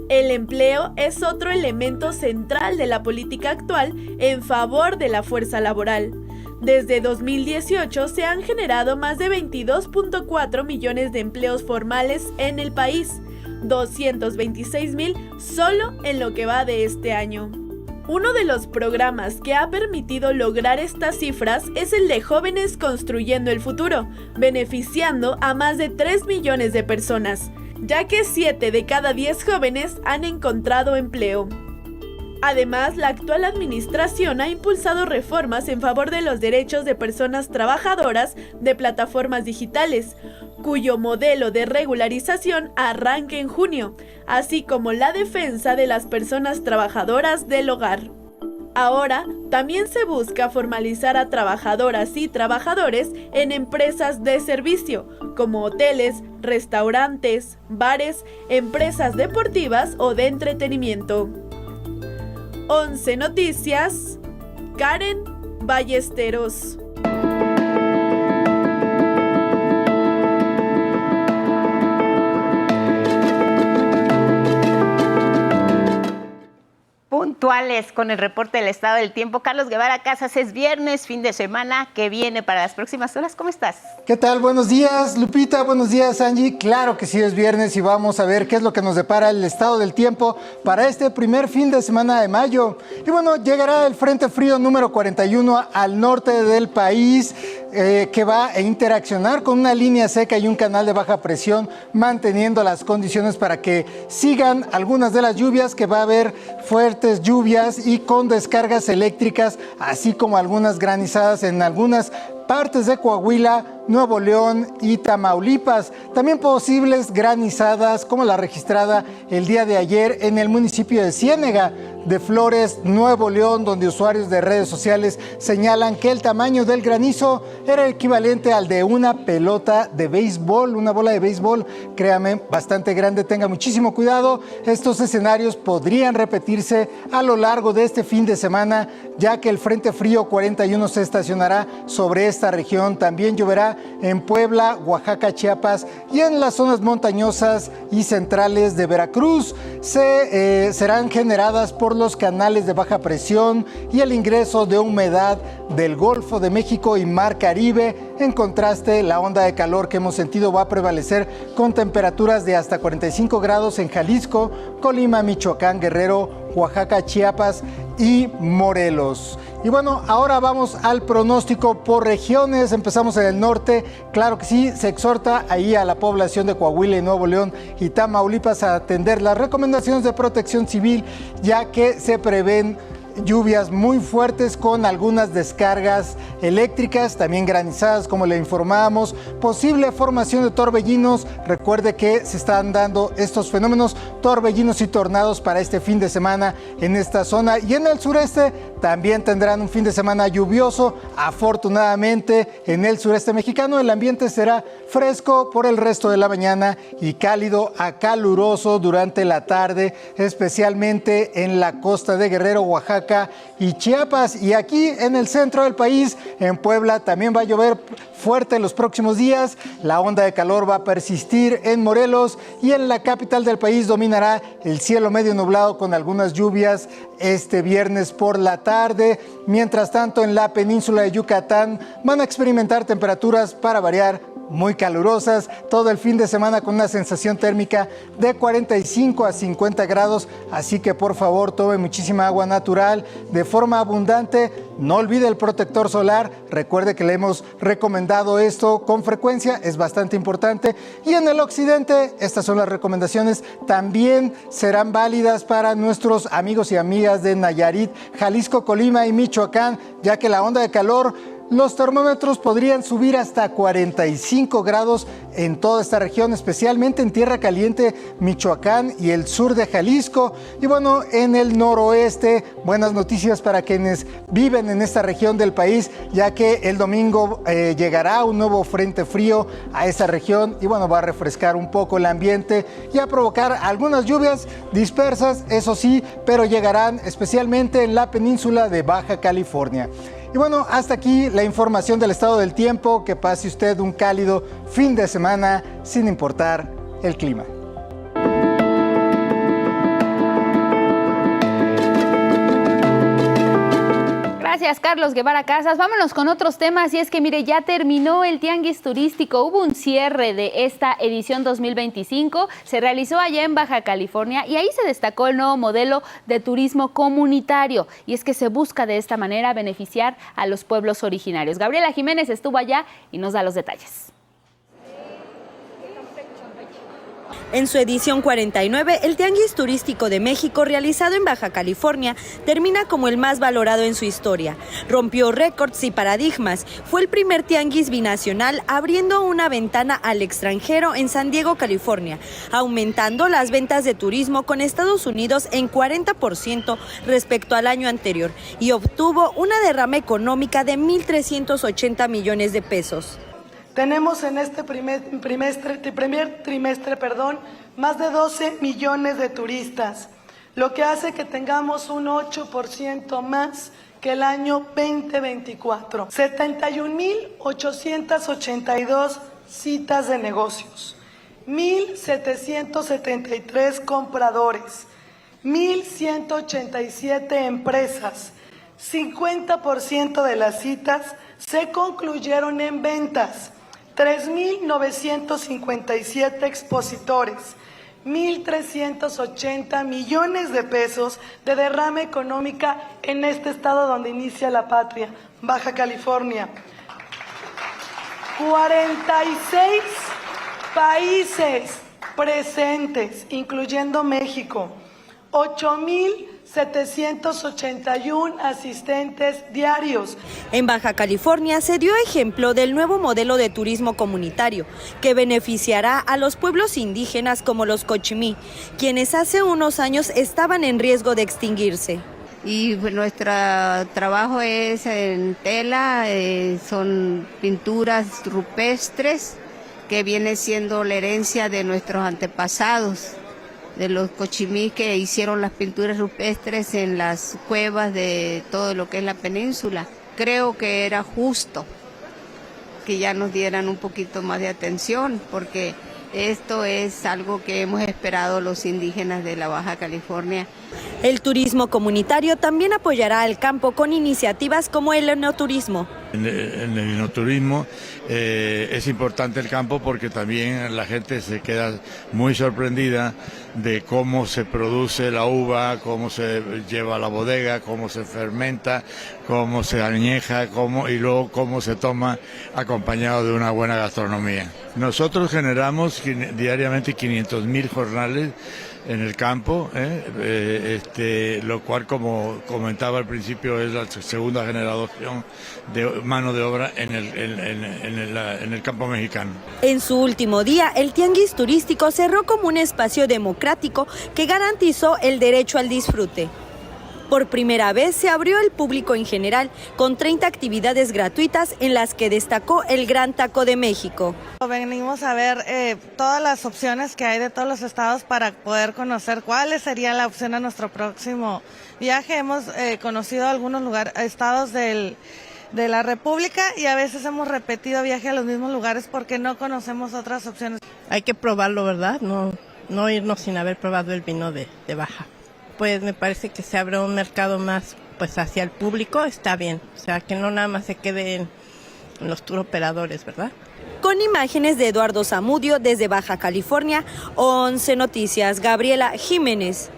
S6: El empleo es otro elemento central de la política actual en favor de la fuerza laboral. Desde 2018 se han generado más de 22.4 millones de empleos formales en el país, 226,000 solo en lo que va de este año. Uno de los programas que ha permitido lograr estas cifras es el de Jóvenes Construyendo el Futuro, beneficiando a más de 3 millones de personas, ya que 7 de cada 10 jóvenes han encontrado empleo. Además, la actual administración ha impulsado reformas en favor de los derechos de personas trabajadoras de plataformas digitales, cuyo modelo de regularización arranca en junio, así como la defensa de las personas trabajadoras del hogar. Ahora, también se busca formalizar a trabajadoras y trabajadores en empresas de servicio, como hoteles, restaurantes, bares, empresas deportivas o de entretenimiento. 11 Noticias, Karen Ballesteros.
S2: Puntuales con el reporte del estado del tiempo. Carlos Guevara Casas, es viernes, fin de semana, ¿qué viene para las próximas horas? ¿Cómo estás?
S20: ¿Qué tal? Buenos días, Lupita. Buenos días, Angie. Claro que sí es viernes y vamos a ver qué es lo que nos depara el estado del tiempo para este primer fin de semana de mayo. Y bueno, llegará el Frente Frío número 41 al norte del país, que va a interaccionar con una línea seca y un canal de baja presión, manteniendo las condiciones para que sigan algunas de las lluvias, que va a haber fuertes lluvias y con descargas eléctricas, así como algunas granizadas en algunas partes de Coahuila, Nuevo León y Tamaulipas. También posibles granizadas como la registrada el día de ayer en el municipio de Ciénega de Flores, Nuevo León, donde usuarios de redes sociales señalan que el tamaño del granizo era equivalente al de una pelota de béisbol, una bola de béisbol, créame, bastante grande. Tenga muchísimo cuidado, estos escenarios podrían repetirse a lo largo de este fin de semana, ya que el Frente Frío 41 se estacionará sobre esta región. También lloverá en Puebla, Oaxaca, Chiapas y en las zonas montañosas y centrales de Veracruz. Serán generadas por los canales de baja presión y el ingreso de humedad del Golfo de México y Mar Caribe. En contraste, la onda de calor que hemos sentido va a prevalecer con temperaturas de hasta 45 grados en Jalisco, Colima, Michoacán, Guerrero, Oaxaca, Chiapas y Morelos. Y bueno, ahora vamos al pronóstico por regiones. Empezamos en el norte. Claro que sí, se exhorta ahí a la población de Coahuila y Nuevo León y Tamaulipas a atender las recomendaciones de protección civil, ya que se prevén lluvias muy fuertes con algunas descargas eléctricas, también granizadas como le informábamos, posible formación de torbellinos. Recuerde que se están dando estos fenómenos, torbellinos y tornados para este fin de semana en esta zona, y en el sureste también tendrán un fin de semana lluvioso. Afortunadamente en el sureste mexicano el ambiente será fresco por el resto de la mañana y cálido a caluroso durante la tarde, especialmente en la costa de Guerrero, Oaxaca y Chiapas. Y aquí en el centro del país, en Puebla, también va a llover fuerte en los próximos días. La onda de calor va a persistir en Morelos y en la capital del país dominará el cielo medio nublado con algunas lluvias este viernes por la tarde. Mientras tanto, en la península de Yucatán van a experimentar temperaturas, para variar, muy calurosas todo el fin de semana, con una sensación térmica de 45 a 50 grados, así que por favor tome muchísima agua natural de forma abundante. No olvide el protector solar, recuerde que le hemos recomendado esto con frecuencia, es bastante importante. Y en el occidente, estas son las recomendaciones, también serán válidas para nuestros amigos y amigas de Nayarit, Jalisco, Colima y Michoacán, ya que la onda de calor, los termómetros podrían subir hasta 45 grados en toda esta región, especialmente en Tierra Caliente, Michoacán y el sur de Jalisco. Y bueno, en el noroeste, buenas noticias para quienes viven en esta región del país, ya que el domingo llegará un nuevo frente frío a esa región y bueno, va a refrescar un poco el ambiente y a provocar algunas lluvias dispersas, eso sí, pero llegarán especialmente en la península de Baja California. Y bueno, hasta aquí la información del estado del tiempo. Que pase usted un cálido fin de semana sin importar el clima.
S3: Gracias, Carlos Guevara Casas. Vámonos con otros temas, y es que mire, ya terminó el Tianguis Turístico. Hubo un cierre de esta edición 2025, se realizó allá en Baja California y ahí se destacó el nuevo modelo de turismo comunitario, y es que se busca de esta manera beneficiar a los pueblos originarios. Gabriela Jiménez estuvo allá y nos da los detalles.
S21: En su edición 49, el Tianguis Turístico de México, realizado en Baja California, termina como el más valorado en su historia. Rompió récords y paradigmas. Fue el primer tianguis binacional, abriendo una ventana al extranjero en San Diego, California, aumentando las ventas de turismo con Estados Unidos en 40% respecto al año anterior, y obtuvo una derrama económica de 1.380 millones de pesos.
S22: Tenemos en este primer trimestre, más de 12 millones de turistas, lo que hace que tengamos un 8% más que el año 2024. 71.882 citas de negocios, 1.773 compradores, 1.187 empresas. 50% de las citas se concluyeron en ventas. 3.957 expositores, 1.380 millones de pesos de derrama económica en este estado donde inicia la patria, Baja California. 46 países presentes, incluyendo México. 8,781 asistentes diarios.
S21: En Baja California se dio ejemplo del nuevo modelo de turismo comunitario que beneficiará a los pueblos indígenas como los Cochimí, quienes hace unos años estaban en riesgo de extinguirse.
S1: Y nuestro trabajo es en tela, son pinturas rupestres que viene siendo la herencia de nuestros antepasados, de los Cochimí que hicieron las pinturas rupestres en las cuevas de todo lo que es la península. Creo que era justo que ya nos dieran un poquito más de atención, porque esto es algo que hemos esperado los indígenas de la Baja California.
S21: El turismo comunitario también apoyará al campo con iniciativas como el enoturismo.
S5: En el enoturismo es importante el campo porque también la gente se queda muy sorprendida de cómo se produce la uva, cómo se lleva a la bodega, cómo se fermenta, cómo se añeja y luego cómo se toma acompañado de una buena gastronomía. Nosotros generamos diariamente 500.000 jornales en el campo, lo cual, como comentaba al principio, es la segunda generación de mano de obra en el campo mexicano.
S21: En su último día, el tianguis turístico cerró como un espacio democrático que garantizó el derecho al disfrute. Por primera vez se abrió al público en general, con 30 actividades gratuitas en las que destacó el Gran Taco de México.
S23: Venimos a ver todas las opciones que hay de todos los estados para poder conocer cuál sería la opción a nuestro próximo viaje. Hemos conocido algunos estados de la República y a veces hemos repetido viaje a los mismos lugares porque no conocemos otras opciones.
S24: Hay que probarlo, ¿verdad? No irnos sin haber probado el vino de Baja. Pues me parece que se abre un mercado más pues hacia el público, está bien, o sea que no nada más se quede en los tour operadores, ¿verdad?
S21: Con imágenes de Eduardo Zamudio desde Baja California, 11 Noticias, Gabriela Jiménez.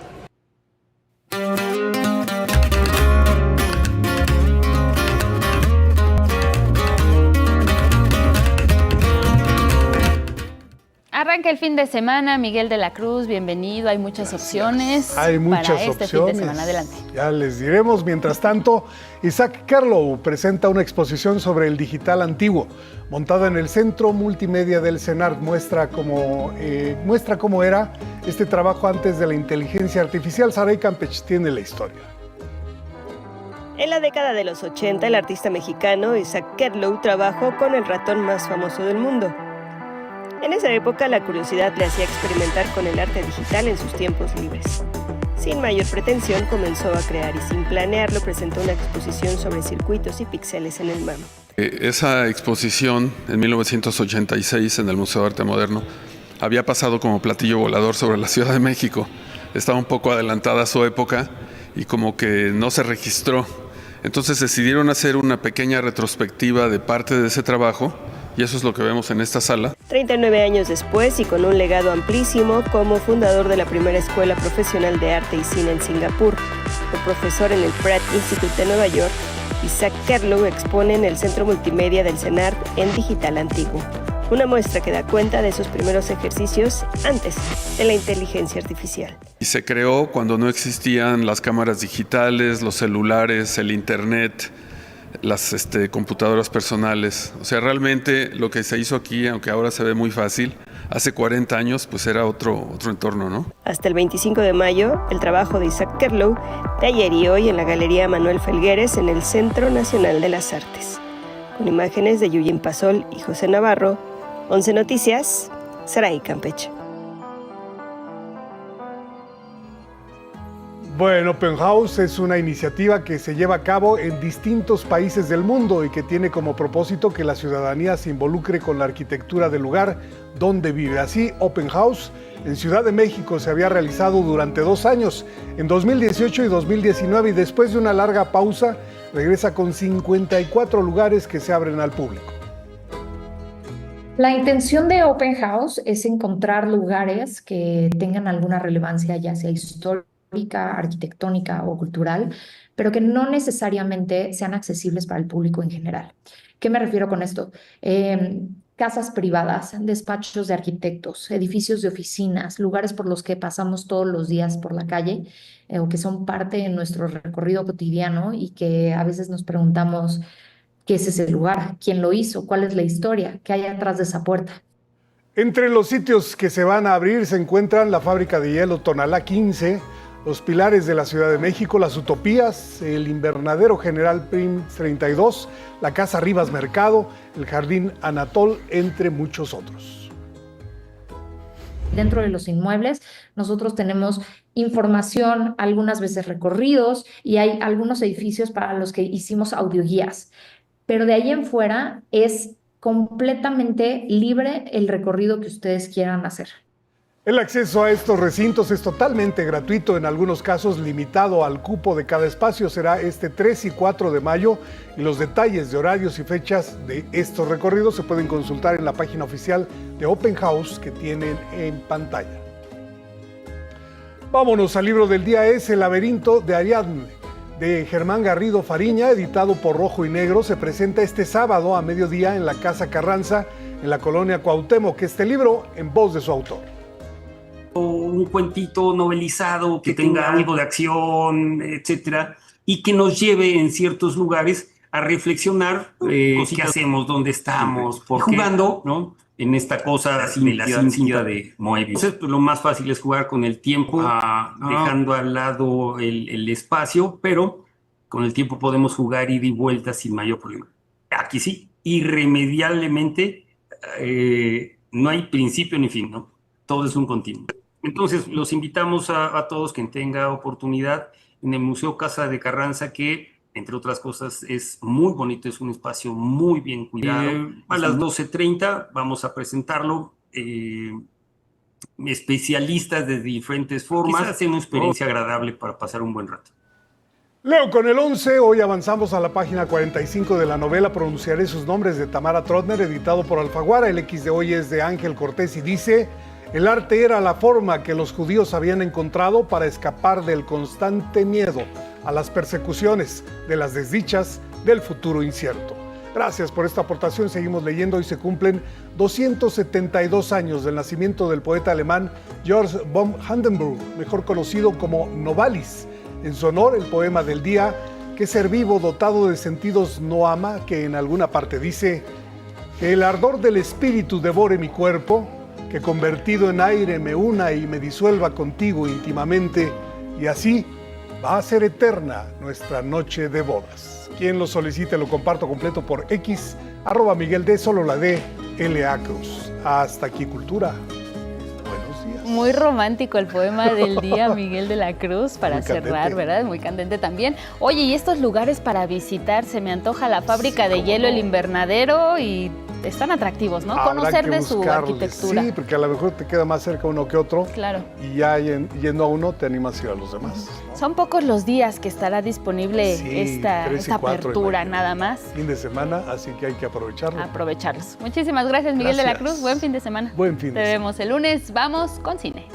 S3: Arranca el fin de semana, Miguel de la Cruz, bienvenido, hay muchas opciones.
S25: Hay muchas
S3: para este
S25: opciones.
S3: Fin de semana, adelante.
S25: Ya les diremos. Mientras tanto, Isaac Kerlow presenta una exposición sobre el digital antiguo, montada en el Centro Multimedia del CENART. Muestra cómo era este trabajo antes de la inteligencia artificial. Saray Campech tiene la historia.
S26: En la década de los 80, el artista mexicano Isaac Kerlow trabajó con el ratón más famoso del mundo. En esa época, la curiosidad le hacía experimentar con el arte digital en sus tiempos libres. Sin mayor pretensión, comenzó a crear y sin planearlo presentó una exposición sobre circuitos y píxeles en el MAM.
S27: Esa exposición, en 1986, en el Museo de Arte Moderno, había pasado como platillo volador sobre la Ciudad de México. Estaba un poco adelantada a su época y como que no se registró. Entonces decidieron hacer una pequeña retrospectiva de parte de ese trabajo. Y eso es lo que vemos en esta sala.
S26: 39 años después y con un legado amplísimo como fundador de la primera escuela profesional de arte y cine en Singapur, o profesor en el Pratt Institute de Nueva York, Isaac Kerlow expone en el Centro Multimedia del CENART en Digital Antiguo. Una muestra que da cuenta de esos primeros ejercicios antes de la inteligencia artificial.
S27: Y se creó cuando no existían las cámaras digitales, los celulares, el internet, las computadoras personales. O sea, realmente lo que se hizo aquí, aunque ahora se ve muy fácil, hace 40 años pues era otro entorno, ¿no?
S26: Hasta el 25 de mayo, el trabajo de Isaac Kerlow, de ayer y hoy en la Galería Manuel Felgueres en el Centro Nacional de las Artes. Con imágenes de Yuyin Pasol y José Navarro, 11 Noticias, Saray Campech.
S25: Bueno, Open House es una iniciativa que se lleva a cabo en distintos países del mundo y que tiene como propósito que la ciudadanía se involucre con la arquitectura del lugar donde vive. Así, Open House en Ciudad de México se había realizado durante 2 años, en 2018 y 2019, y después de una larga pausa, regresa con 54 lugares que se abren al público.
S28: La intención de Open House es encontrar lugares que tengan alguna relevancia, ya sea histórica, arquitectónica o cultural, pero que no necesariamente sean accesibles para el público en general. ¿Qué me refiero con esto? casas privadas, despachos de arquitectos, edificios de oficinas, lugares por los que pasamos todos los días por la calle o que son parte de nuestro recorrido cotidiano y que a veces nos preguntamos qué es ese lugar, quién lo hizo, cuál es la historia, qué hay atrás de esa puerta.
S25: Entre los sitios que se van a abrir se encuentran la fábrica de hielo Tonalá 15, los Pilares de la Ciudad de México, las Utopías, el Invernadero General Prim 32, la Casa Rivas Mercado, el Jardín Anatol, entre muchos otros.
S28: Dentro de los inmuebles nosotros tenemos información, algunas veces recorridos, y hay algunos edificios para los que hicimos audioguías. Pero de ahí en fuera es completamente libre el recorrido que ustedes quieran hacer.
S25: El acceso a estos recintos es totalmente gratuito, en algunos casos limitado al cupo de cada espacio. Será este 3 y 4 de mayo y los detalles de horarios y fechas de estos recorridos se pueden consultar en la página oficial de Open House que tienen en pantalla. Vámonos al libro del día, es El laberinto de Ariadne, de Germán Garrido Fariña, editado por Rojo y Negro. Se presenta este sábado a mediodía en la Casa Carranza, en la colonia Cuauhtémoc. Este libro en voz de su autor.
S7: Un cuentito novelizado que tenga algo de acción, etcétera, y que nos lleve en ciertos lugares a reflexionar qué hacemos, dónde estamos, por qué, jugando, ¿no? En esta cosa de la cinta de Moebius. Entonces, pues, lo más fácil es jugar con el tiempo, dejando al lado el espacio, pero con el tiempo podemos jugar ida y vuelta sin mayor problema. Aquí sí, irremediablemente, no hay principio ni fin, ¿no? Todo es un continuo. Entonces, los invitamos a todos quien tenga oportunidad en el Museo Casa de Carranza, que, entre otras cosas, es muy bonito, es un espacio muy bien cuidado. A las 12:30 vamos a presentarlo, especialistas de diferentes formas, hacer una experiencia agradable para pasar un buen rato.
S25: Leo con el 11, hoy avanzamos a la página 45 de la novela Pronunciaré sus nombres, de Tamara Trotner, editado por Alfaguara. El X de hoy es de Ángel Cortés y dice: el arte era la forma que los judíos habían encontrado para escapar del constante miedo a las persecuciones, de las desdichas, del futuro incierto. Gracias por esta aportación. Seguimos leyendo. Hoy se cumplen 272 años del nacimiento del poeta alemán George von Hindenburg, mejor conocido como Novalis. En su honor, el poema del día, que ser vivo dotado de sentidos no ama, que en alguna parte dice: que el ardor del espíritu devore mi cuerpo, que convertido en aire me una y me disuelva contigo íntimamente, y así va a ser eterna nuestra noche de bodas. Quien lo solicite lo comparto completo por X, @MiguelD, solo la D, LA Cruz. Hasta aquí Cultura. Buenos días.
S3: Muy romántico el poema del día, Miguel de la Cruz, para
S25: Muy
S3: cerrar,
S25: candente.
S3: ¿verdad? Muy candente también. Oye, y estos lugares para visitar, se me antoja la fábrica de hielo, el invernadero, y están atractivos, ¿no?
S25: Habrá
S3: Conocer
S25: que
S3: de su
S25: buscarles.
S3: arquitectura.
S25: Sí, porque a lo mejor te queda más cerca uno que otro.
S3: Claro.
S25: Y ya yendo a uno te animas a ir a los demás.
S3: Son pocos los días que estará disponible
S25: Sí,
S3: esta
S25: 3 y 4 de
S3: apertura,
S25: mayo.
S3: nada más.
S25: Fin de semana, así que hay que aprovecharlo.
S3: Aprovecharlos. Muchísimas gracias, Miguel de la
S25: Gracias.
S3: Cruz. Buen fin de semana.
S25: Buen fin de
S3: Te vemos el lunes. Vamos con cine.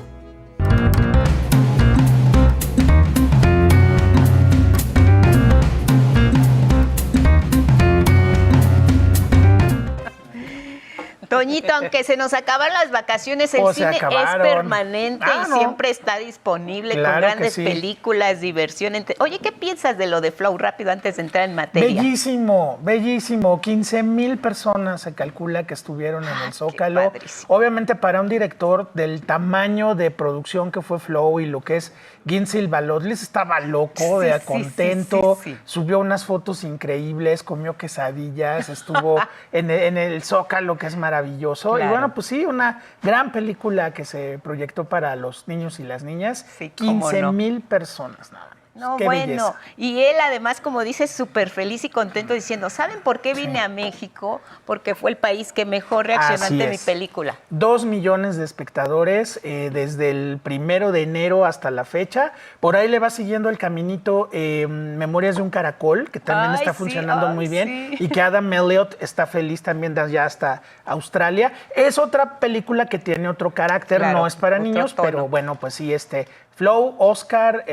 S2: Toñito, aunque se nos acabaron las vacaciones, el
S9: se
S2: cine es
S9: acabaron.
S2: permanente y
S9: no.
S2: siempre está disponible
S9: Claro
S2: con
S9: que
S2: grandes
S9: sí.
S2: películas, diversión. Oye, ¿qué piensas de lo de Flow rápido antes de entrar en materia?
S9: Bellísimo, bellísimo. 15,000 personas se calcula que estuvieron en el Zócalo. Obviamente para un director del tamaño de producción que fue Flow y lo que es Ginzel Balodlis, estaba loco,
S2: Sí,
S9: contento,
S2: sí.
S9: subió unas fotos increíbles, comió quesadillas, estuvo en el Zócalo, que es maravilloso.
S2: Claro.
S9: Y bueno, pues sí, una gran película que se proyectó para los niños y las niñas.
S2: Sí, cómo no.
S9: 15,000 personas, nada más.
S2: No,
S9: Qué
S2: bueno,
S9: belleza.
S2: y él además, como dices, súper feliz y contento diciendo, ¿saben por qué vine a México? Porque fue el país que mejor reaccionó
S9: Así
S2: ante mi
S9: es.
S2: película.
S9: 2 millones de espectadores desde el 1 de enero hasta la fecha. Por ahí le va siguiendo el caminito Memorias de un Caracol, que también
S2: Ay,
S9: está
S2: sí,
S9: funcionando
S2: ay,
S9: muy bien.
S2: sí.
S9: Y que Adam Elliott está feliz también de allá hasta Australia. Es otra película que tiene otro carácter,
S2: Claro,
S9: no es para
S2: otro
S9: niños,
S2: tono.
S9: pero bueno, pues sí, Flow, Oscar,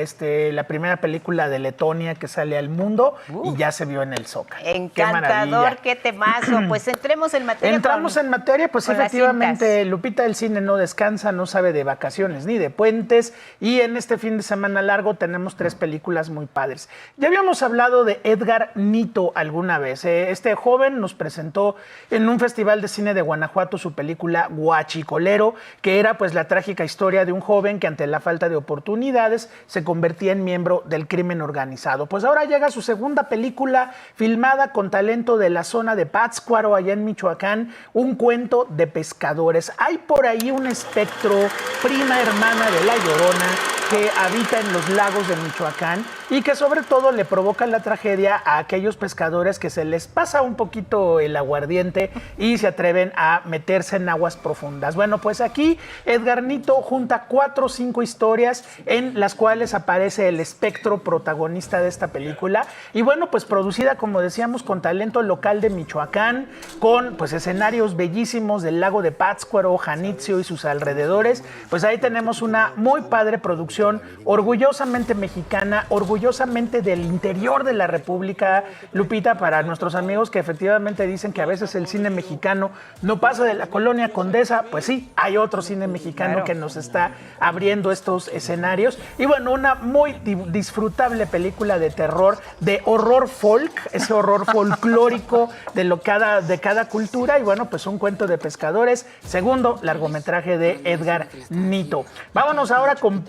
S9: la primera película de Letonia que sale al mundo y ya se vio en el Zócalo.
S2: Encantador, qué temazo. Pues entremos en materia.
S9: Entramos en materia, pues efectivamente, Lupita, el cine no descansa, no sabe de vacaciones ni de puentes, y en este fin de semana largo tenemos 3 películas muy padres. Ya habíamos hablado de Edgar Nito alguna vez. Este joven nos presentó en un festival de cine de Guanajuato su película Guachicolero, que era pues la trágica historia de un joven que ante la falta de oportunidades se convertía en miembro del crimen organizado. Pues ahora llega su segunda película filmada con talento de la zona de Pátzcuaro, allá en Michoacán, Un cuento de pescadores. Hay por ahí un espectro, prima hermana de La Llorona, que habita en los lagos de Michoacán y que sobre todo le provoca la tragedia a aquellos pescadores que se les pasa un poquito el aguardiente y se atreven a meterse en aguas profundas. Bueno, pues aquí Edgar Nito junta 4 o 5 historias en las cuales aparece el espectro protagonista de esta película, y bueno, pues producida, como decíamos, con talento local de Michoacán, con pues escenarios bellísimos del lago de Pátzcuaro, Janitzio y sus alrededores. Pues ahí tenemos una muy padre producción, orgullosamente mexicana, orgullosamente del interior de la República, Lupita, para nuestros amigos que efectivamente dicen que a veces el cine mexicano no pasa de la colonia Condesa. Pues sí, hay otro cine mexicano que nos está abriendo estos escenarios. Y bueno, una muy disfrutable película de terror, de horror folk, ese horror folclórico de cada cultura. Y bueno, pues Un cuento de pescadores, segundo largometraje de Edgar Nito. Vámonos ahora con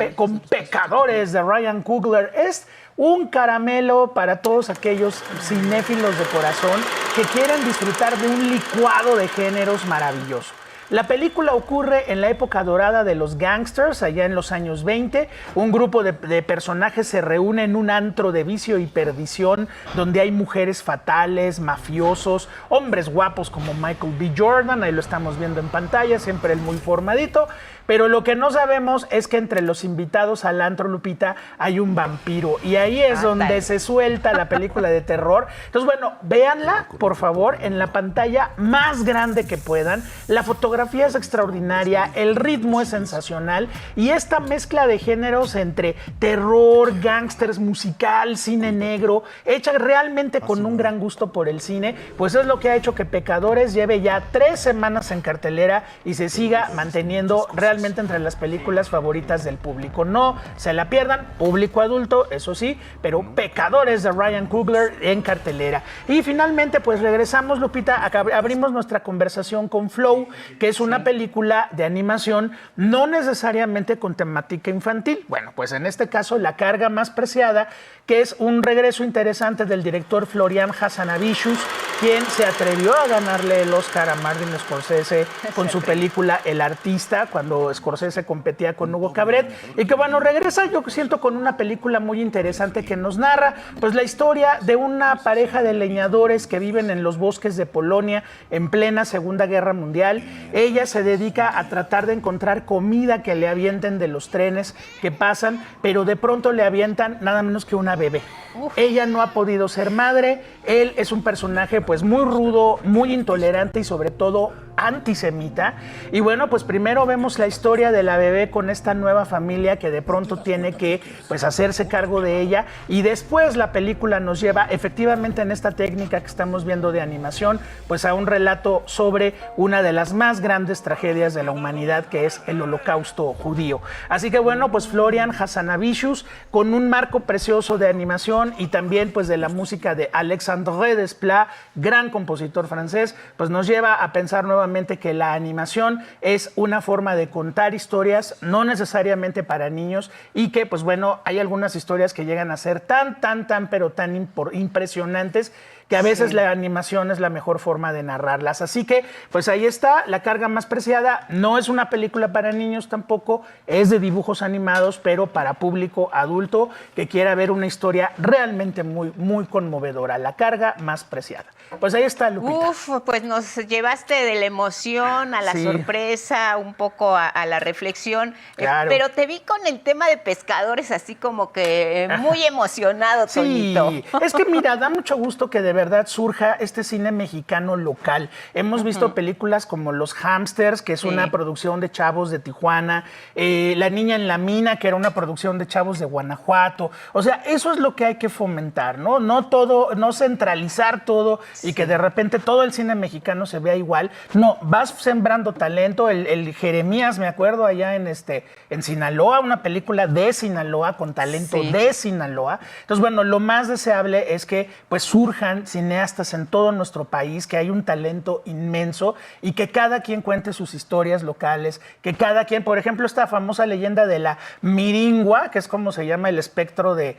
S9: Pecadores, de Ryan Coogler. Es un caramelo para todos aquellos cinéfilos de corazón que quieren disfrutar de un licuado de géneros maravilloso. La película ocurre en la época dorada de los gangsters, allá en los años 20. Un grupo de personajes se reúne en un antro de vicio y perdición, donde hay mujeres fatales, mafiosos, hombres guapos como Michael B. Jordan, ahí lo estamos viendo en pantalla, siempre el muy formadito. Pero lo que no sabemos es que entre los invitados al antro, Lupita, hay un vampiro. Y ahí es donde se suelta la película de terror. Entonces, bueno, véanla, por favor, en la pantalla más grande que puedan. La fotografía es extraordinaria, el ritmo es sensacional. Y esta mezcla de géneros entre terror, gángsters, musical, cine negro, hecha realmente con un gran gusto por el cine, pues es lo que ha hecho que Pecadores lleve ya 3 semanas en cartelera y se siga manteniendo realmente entre las películas favoritas del público. No se la pierdan, público adulto, eso sí, pero Pecadores de Ryan Coogler en cartelera. Y finalmente, pues regresamos, Lupita, abrimos nuestra conversación con Flow, que es una película de animación no necesariamente con temática infantil. Bueno, pues en este caso, La carga más preciada, que es un regreso interesante del director Florian Hazanavicius, quien se atrevió a ganarle el Oscar a Martin Scorsese con su película El artista, cuando Scorsese competía con Hugo Cabret, y que bueno, regresa, yo siento, con una película muy interesante que nos narra pues la historia de una pareja de leñadores que viven en los bosques de Polonia en plena Segunda Guerra Mundial. Ella se dedica a tratar de encontrar comida que le avienten de los trenes que pasan, pero de pronto le avientan nada menos que una bebé. Ella no ha podido ser madre. Él es un personaje pues muy rudo, muy intolerante y sobre todo antisemita. Y bueno, pues primero vemos la historia de la bebé con esta nueva familia que de pronto tiene que pues hacerse cargo de ella, y después la película nos lleva efectivamente en esta técnica que estamos viendo de animación pues a un relato sobre una de las más grandes tragedias de la humanidad, que es el Holocausto judío. Así que bueno, pues Florian Hazanavicius, con un marco precioso de animación y también pues de la música de Alexandre Desplat, gran compositor francés, pues nos lleva a pensar nuevamente que la animación es una forma de contar historias, no necesariamente para niños, y que pues bueno, hay algunas historias que llegan a ser tan impresionantes que a veces la animación es la mejor forma de narrarlas. Así que pues ahí está, La carga más preciada. No es una película para niños tampoco, es de dibujos animados, pero para público adulto que quiera ver una historia realmente muy conmovedora. La carga más preciada. Pues ahí está, Lupita.
S2: Pues nos llevaste de la emoción a la sorpresa, un poco a la reflexión. Claro. Pero te vi con el tema de Pescadores así como que muy emocionado, Toñito.
S9: Sí, es que mira, da mucho gusto que de verdad verdad surja este cine mexicano local. Hemos visto películas como Los Hamsters, que es una producción de chavos de Tijuana, La Niña en la Mina, que era una producción de chavos de Guanajuato. O sea, eso es lo que hay que fomentar, ¿no? No centralizar todo y que de repente todo el cine mexicano se vea igual. No, vas sembrando talento. El Jeremías, me acuerdo, allá en Sinaloa, una película de Sinaloa con talento de Sinaloa. Entonces, bueno, lo más deseable es que pues surjan cineastas en todo nuestro país, que hay un talento inmenso y que cada quien cuente sus historias locales, que cada quien, por ejemplo, esta famosa leyenda de la miringua, que es como se llama el espectro de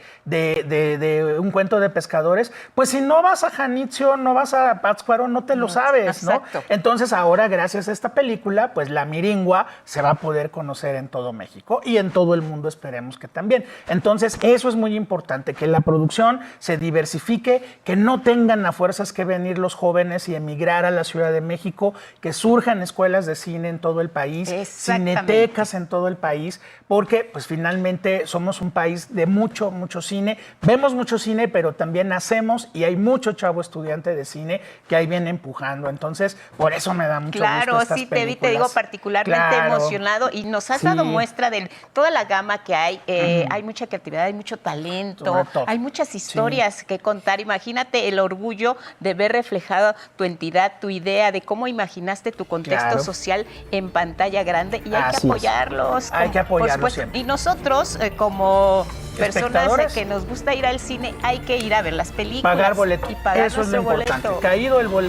S9: un cuento de pescadores, pues si no vas a Janitzio, no vas a Pátzcuaro, no te lo sabes, ¿no? Entonces ahora, gracias a esta película, pues la miringua se va a poder conocer en todo México y en todo el mundo, esperemos que también. Entonces, eso es muy importante, que la producción se diversifique, que no tengan a fuerzas que venir los jóvenes y emigrar a la Ciudad de México, que surjan escuelas de cine en todo el país, cinetecas en todo el país, porque pues finalmente somos un país de mucho cine, vemos mucho cine, pero también hacemos y hay mucho chavo estudiante de cine que ahí viene empujando. Entonces, por eso me da mucho gusto estas películas.
S2: Claro, sí, te digo particularmente emocionado y nos has dado muestra de toda la gama que hay. Hay mucha creatividad, hay mucho talento, hay muchas historias que contar. Imagínate el orgullo de ver reflejada tu entidad, tu idea de cómo imaginaste tu contexto social en pantalla grande y hay que apoyarlos.
S9: Hay que apoyarlos siempre.
S2: Y nosotros, como personas que nos gusta ir al cine, hay que ir a ver las películas.
S9: Pagar boleto.
S2: Y pagar
S9: eso es lo importante.
S2: Boleto.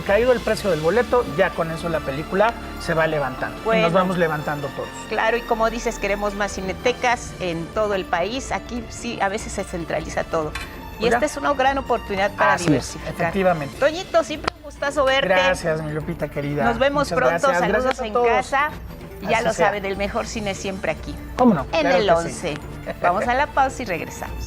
S9: Caído el precio del boleto, ya con eso la película se va levantando. Bueno, y nos vamos levantando todos.
S2: Claro, y como dices, queremos más cinetecas en todo el país. Aquí sí, a veces se centraliza todo. Y esta es una gran oportunidad para diversificar.
S9: Efectivamente.
S2: Toñito, siempre un gustazo verte.
S9: Gracias, mi Lupita querida.
S2: Nos vemos pronto. Saludos en casa. Y ya
S9: Así
S2: lo
S9: sea.
S2: saben, el mejor cine siempre aquí.
S9: ¿Cómo no?
S2: En
S9: Claro
S2: el
S9: que
S2: 11.
S9: sí.
S2: Vamos a la pausa y regresamos.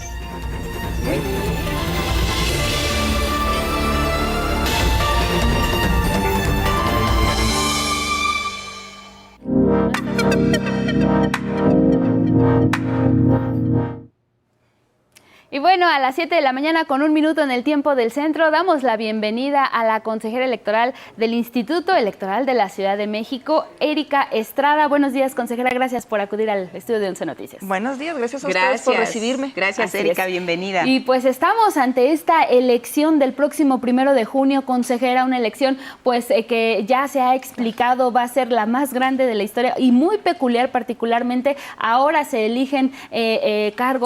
S3: Y bueno, a las 7 de la mañana con 1 minuto en el tiempo del centro, damos la bienvenida a la consejera electoral del Instituto Electoral de la Ciudad de México, Erika Estrada. Buenos días, consejera, gracias por acudir al estudio de 11 Noticias.
S10: Buenos días, gracias a ustedes por recibirme.
S2: Gracias, Erika, bienvenida.
S3: Y pues estamos ante esta elección del próximo 1 de junio, consejera, una elección pues que ya se ha explicado va a ser la más grande de la historia y muy peculiar particularmente. Ahora se eligen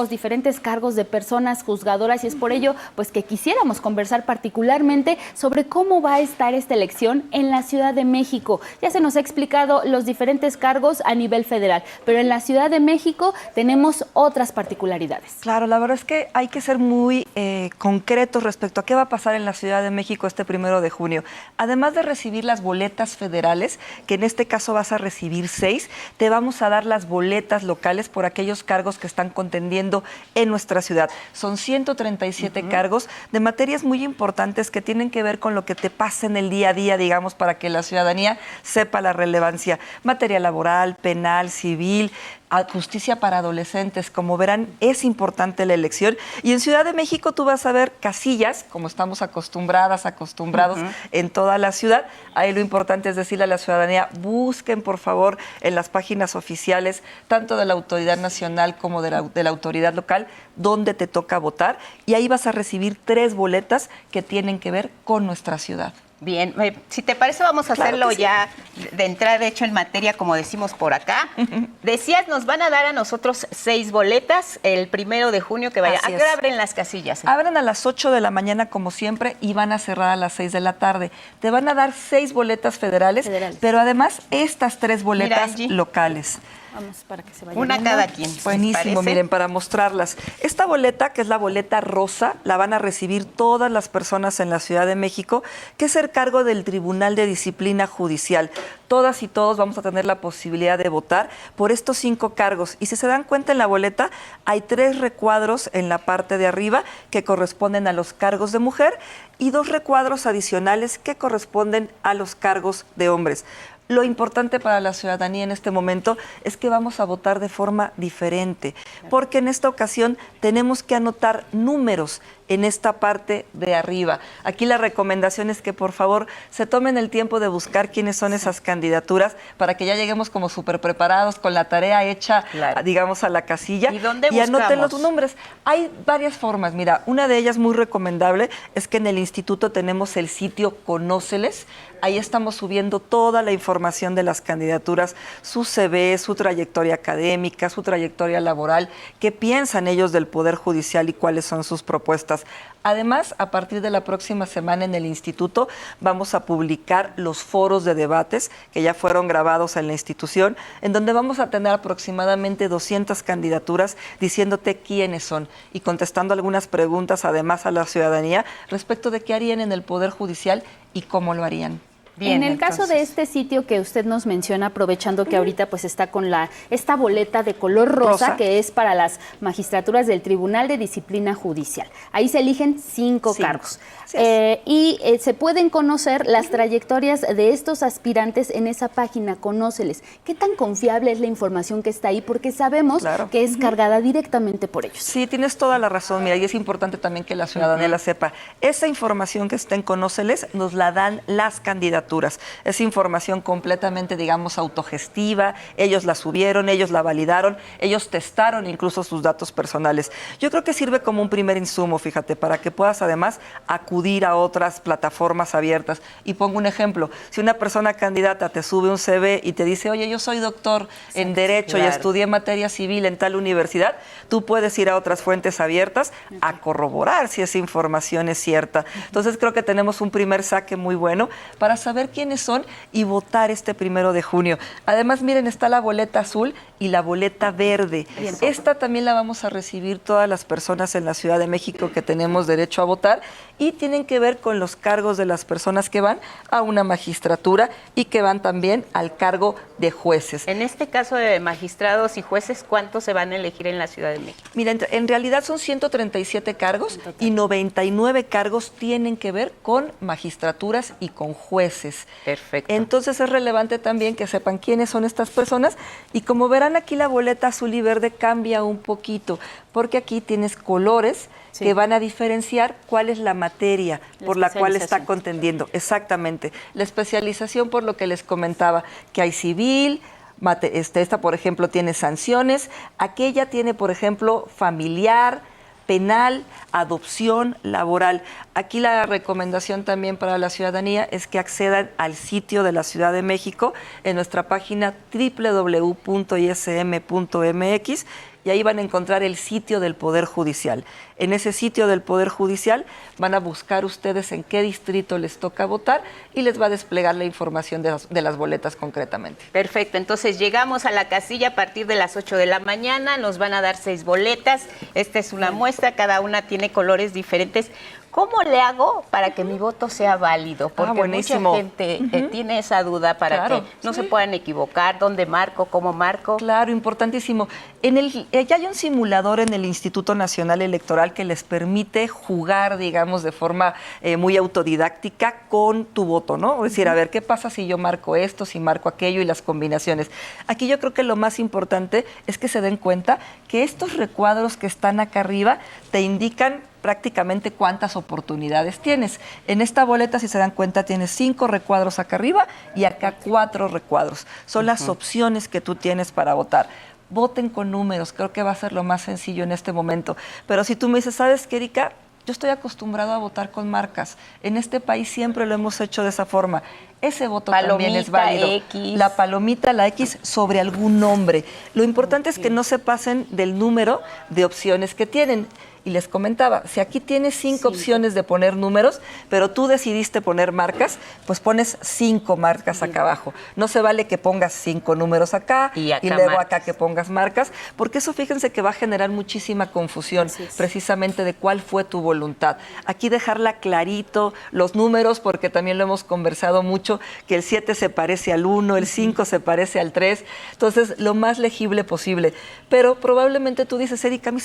S3: diferentes cargos de personas juzgadoras y es por ello pues que quisiéramos conversar particularmente sobre cómo va a estar esta elección en la Ciudad de México. Ya se nos ha explicado los diferentes cargos a nivel federal, pero en la Ciudad de México tenemos otras particularidades.
S10: Claro, la verdad es que hay que ser muy concretos respecto a qué va a pasar en la Ciudad de México este 1 de junio. Además de recibir las boletas federales, que en este caso vas a recibir 6, te vamos a dar las boletas locales por aquellos cargos que están contendiendo en nuestra ciudad. Son 137 cargos de materias muy importantes que tienen que ver con lo que te pasa en el día a día, digamos, para que la ciudadanía sepa la relevancia. Materia laboral, penal, civil, justicia para adolescentes. Como verán, es importante la elección. Y en Ciudad de México tú vas a ver casillas, como estamos acostumbrados en toda la ciudad. Ahí lo importante es decirle a la ciudadanía, busquen por favor en las páginas oficiales, tanto de la autoridad nacional como de la autoridad local, donde te toca votar. Y ahí vas a recibir 3 boletas que tienen que ver con nuestra ciudad.
S2: Bien, si te parece vamos a hacerlo ya de entrar de hecho en materia, como decimos por acá. Decías, nos van a dar a nosotros 6 boletas el 1 de junio que vaya. ¿A qué hora abren las casillas?
S10: Abren a las 8 de la mañana como siempre y van a cerrar a las 6 de la tarde. Te van a dar 6 boletas federales, pero además estas 3 boletas locales.
S3: Vamos para que se vaya
S2: una
S3: viendo.
S2: Cada quien.
S10: Buenísimo, miren, para mostrarlas. Esta boleta, que es la boleta rosa, la van a recibir todas las personas en la Ciudad de México, que es el cargo del Tribunal de Disciplina Judicial. Todas y todos vamos a tener la posibilidad de votar por estos 5 cargos. Y si se dan cuenta en la boleta, hay 3 recuadros en la parte de arriba que corresponden a los cargos de mujer y 2 recuadros adicionales que corresponden a los cargos de hombres. Lo importante para la ciudadanía en este momento es que vamos a votar de forma diferente, porque en esta ocasión tenemos que anotar números en esta parte de arriba. Aquí la recomendación es que por favor se tomen el tiempo de buscar quiénes son esas candidaturas para que ya lleguemos como súper preparados con la tarea hecha, digamos, a la casilla.
S2: ¿Y dónde
S10: y anoten
S2: buscamos?
S10: los nombres. Hay varias formas. Mira, una de ellas muy recomendable es que en el instituto tenemos el sitio Conóceles. Ahí estamos subiendo toda la información de las candidaturas, su CV, su trayectoria académica, su trayectoria laboral, qué piensan ellos del Poder Judicial y cuáles son sus propuestas. Además, a partir de la próxima semana en el instituto vamos a publicar los foros de debates que ya fueron grabados en la institución, en donde vamos a tener aproximadamente 200 candidaturas diciéndote quiénes son y contestando algunas preguntas además a la ciudadanía respecto de qué harían en el Poder Judicial y cómo lo harían.
S3: Bien, en el caso de este sitio que usted nos menciona, aprovechando que ahorita pues está con esta boleta de color rosa, que es para las magistraturas del Tribunal de Disciplina Judicial. Ahí se eligen 5 cargos. Se pueden conocer las trayectorias de estos aspirantes en esa página, Conóceles. ¿Qué tan confiable es la información que está ahí? Porque sabemos que es cargada directamente por ellos.
S10: Sí, tienes toda la razón, mira, y es importante también que la ciudadanía la sepa. Esa información que está en Conóceles nos la dan las candidaturas. Es información completamente, digamos, autogestiva. Ellos la subieron, ellos la validaron, ellos testaron incluso sus datos personales. Yo creo que sirve como un primer insumo, fíjate, para que puedas además acudir a otras plataformas abiertas. Y pongo un ejemplo, si una persona candidata te sube un CV y te dice, oye, yo soy doctor en Derecho y estudié materia civil en tal universidad, tú puedes ir a otras fuentes abiertas a corroborar si esa información es cierta. Entonces creo que tenemos un primer saque muy bueno para saber quiénes son y votar este 1 de junio. Además, miren, está la boleta azul y la boleta verde. Bien. Esta también la vamos a recibir todas las personas en la Ciudad de México que tenemos derecho a votar y tienen que ver con los cargos de las personas que van a una magistratura y que van también al cargo de jueces.
S2: En este caso de magistrados y jueces, ¿cuántos se van a elegir en la Ciudad de México?
S10: Mira, en realidad son 137 cargos y 99 cargos tienen que ver con magistraturas y con jueces.
S2: Perfecto.
S10: Entonces es relevante también que sepan quiénes son estas personas y como verán aquí la boleta azul y verde cambia un poquito porque aquí tienes colores que van a diferenciar cuál es la materia por la cual está contendiendo. Exactamente. La especialización por lo que les comentaba, que hay civil, esta por ejemplo tiene sanciones, aquella tiene por ejemplo familiar, penal, adopción, laboral. Aquí la recomendación también para la ciudadanía es que accedan al sitio de la Ciudad de México en nuestra página www.ism.mx y ahí van a encontrar el sitio del Poder Judicial. En ese sitio del Poder Judicial van a buscar ustedes en qué distrito les toca votar y les va a desplegar la información de las boletas concretamente.
S2: Perfecto, entonces llegamos a la casilla a partir de las 8 de la mañana, nos van a dar 6 boletas, esta es una muestra, cada una tiene colores diferentes. ¿Cómo le hago para que mi voto sea válido? Porque mucha gente tiene esa duda para que no se puedan equivocar. ¿Dónde marco? ¿Cómo marco?
S10: Claro, importantísimo. Ya hay un simulador en el Instituto Nacional Electoral que les permite jugar, digamos, de forma muy autodidáctica con tu voto, ¿no? Es decir, a ver, ¿qué pasa si yo marco esto, si marco aquello y las combinaciones? Aquí yo creo que lo más importante es que se den cuenta que estos recuadros que están acá arriba te indican prácticamente cuántas oportunidades tienes. En esta boleta, si se dan cuenta, tienes 5 recuadros acá arriba y acá 4 recuadros. Son las opciones que tú tienes para votar. Voten con números, creo que va a ser lo más sencillo en este momento. Pero si tú me dices, ¿sabes qué, Erika? Yo estoy acostumbrado a votar con marcas. En este país siempre lo hemos hecho de esa forma. Ese voto también es válido. X. La palomita, la X, sobre algún nombre. Lo importante es que no se pasen del número de opciones que tienen. Y les comentaba, si aquí tienes 5 opciones de poner números, pero tú decidiste poner marcas, pues pones 5 marcas acá abajo. No se vale que pongas 5 números acá y luego acá que pongas marcas, porque eso fíjense que va a generar muchísima confusión precisamente de cuál fue tu voluntad. Aquí dejarla clarito, los números, porque también lo hemos conversado mucho, 8, que el 7 se parece al 1, el 5 se parece al 3. Entonces, lo más legible posible. Pero probablemente tú dices, Erika, a mí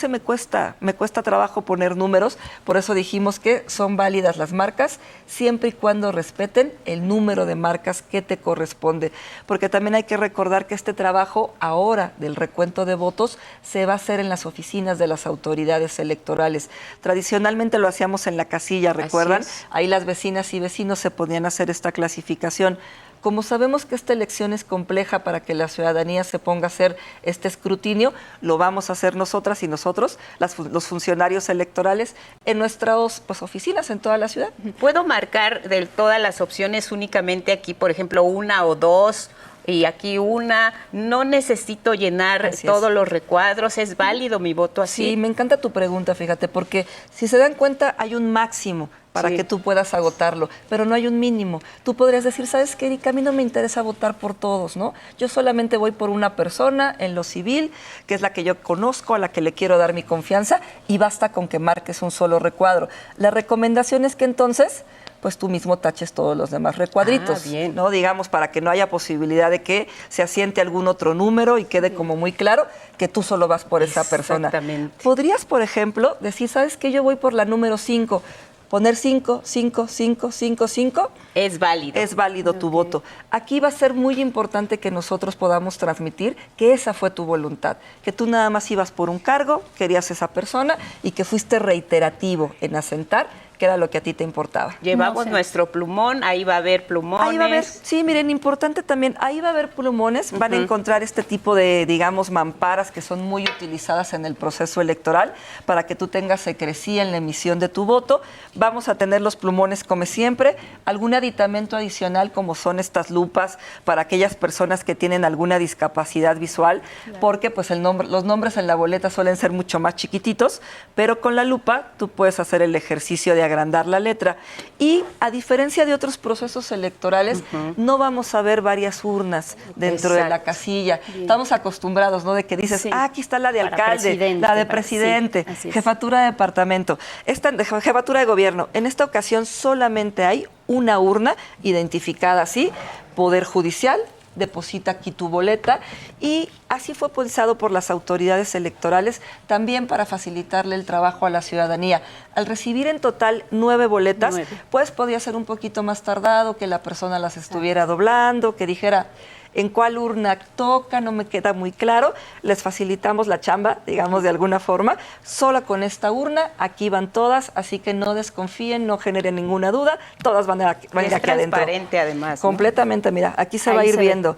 S10: me cuesta trabajo poner números, por eso dijimos que son válidas las marcas, siempre y cuando respeten el número de marcas que te corresponde. Porque también hay que recordar que este trabajo ahora del recuento de votos se va a hacer en las oficinas de las autoridades electorales. Tradicionalmente lo hacíamos en la casilla, ¿recuerdan? Ahí las vecinas y vecinos se podían hacer esta clasificación. Como sabemos que esta elección es compleja para que la ciudadanía se ponga a hacer este escrutinio, lo vamos a hacer nosotras y nosotros, los funcionarios electorales, en nuestras oficinas en toda la ciudad.
S2: ¿Puedo marcar de todas las opciones únicamente aquí, por ejemplo, una o dos? Y aquí una, no necesito llenar todos los recuadros, ¿es válido mi voto así?
S10: Sí, me encanta tu pregunta, fíjate, porque si se dan cuenta hay un máximo para que tú puedas agotarlo, pero no hay un mínimo. Tú podrías decir, ¿sabes qué, Erika? A mí no me interesa votar por todos, ¿no? Yo solamente voy por una persona en lo civil, que es la que yo conozco, a la que le quiero dar mi confianza, y basta con que marques un solo recuadro. La recomendación es que entonces pues tú mismo taches todos los demás recuadritos, ¿no? Digamos, para que no haya posibilidad de que se asiente algún otro número y quede como muy claro que tú solo vas por esa persona.
S2: Exactamente.
S10: Podrías, por ejemplo, decir, ¿sabes qué? Yo voy por la número 5. Poner 5, 5, 5, 5, 5.
S2: Es válido.
S10: Es válido tu voto. Aquí va a ser muy importante que nosotros podamos transmitir que esa fue tu voluntad, que tú nada más ibas por un cargo, querías esa persona y que fuiste reiterativo en asentar que era lo que a ti te importaba.
S2: Llevamos nuestro plumón, ahí va a haber plumones.
S10: Ahí va a haber, sí, miren, importante también, ahí va a haber plumones, van a encontrar este tipo de, digamos, mamparas que son muy utilizadas en el proceso electoral para que tú tengas secrecía en la emisión de tu voto. Vamos a tener los plumones como siempre, algún aditamento adicional como son estas lupas para aquellas personas que tienen alguna discapacidad visual, porque pues los nombres en la boleta suelen ser mucho más chiquititos, pero con la lupa tú puedes hacer el ejercicio de agrandar la letra. Y a diferencia de otros procesos electorales, no vamos a ver varias urnas dentro de la casilla. Estamos acostumbrados, ¿no? De que dices, aquí está la de alcalde, la de presidente, jefatura de departamento, esta jefatura de gobierno. En esta ocasión solamente hay una urna identificada así, Poder Judicial, deposita aquí tu boleta, y así fue pensado por las autoridades electorales también para facilitarle el trabajo a la ciudadanía. Al recibir en total 9 boletas, pues podía ser un poquito más tardado, que la persona las estuviera doblando, que dijera en cuál urna toca, no me queda muy claro. Les facilitamos la chamba, digamos, de alguna forma. Solo con esta urna, aquí van todas, así que no desconfíen, no generen ninguna duda, todas van a ir aquí adentro. Es
S2: transparente además, ¿no?
S10: Completamente, mira, aquí se va a ir viendo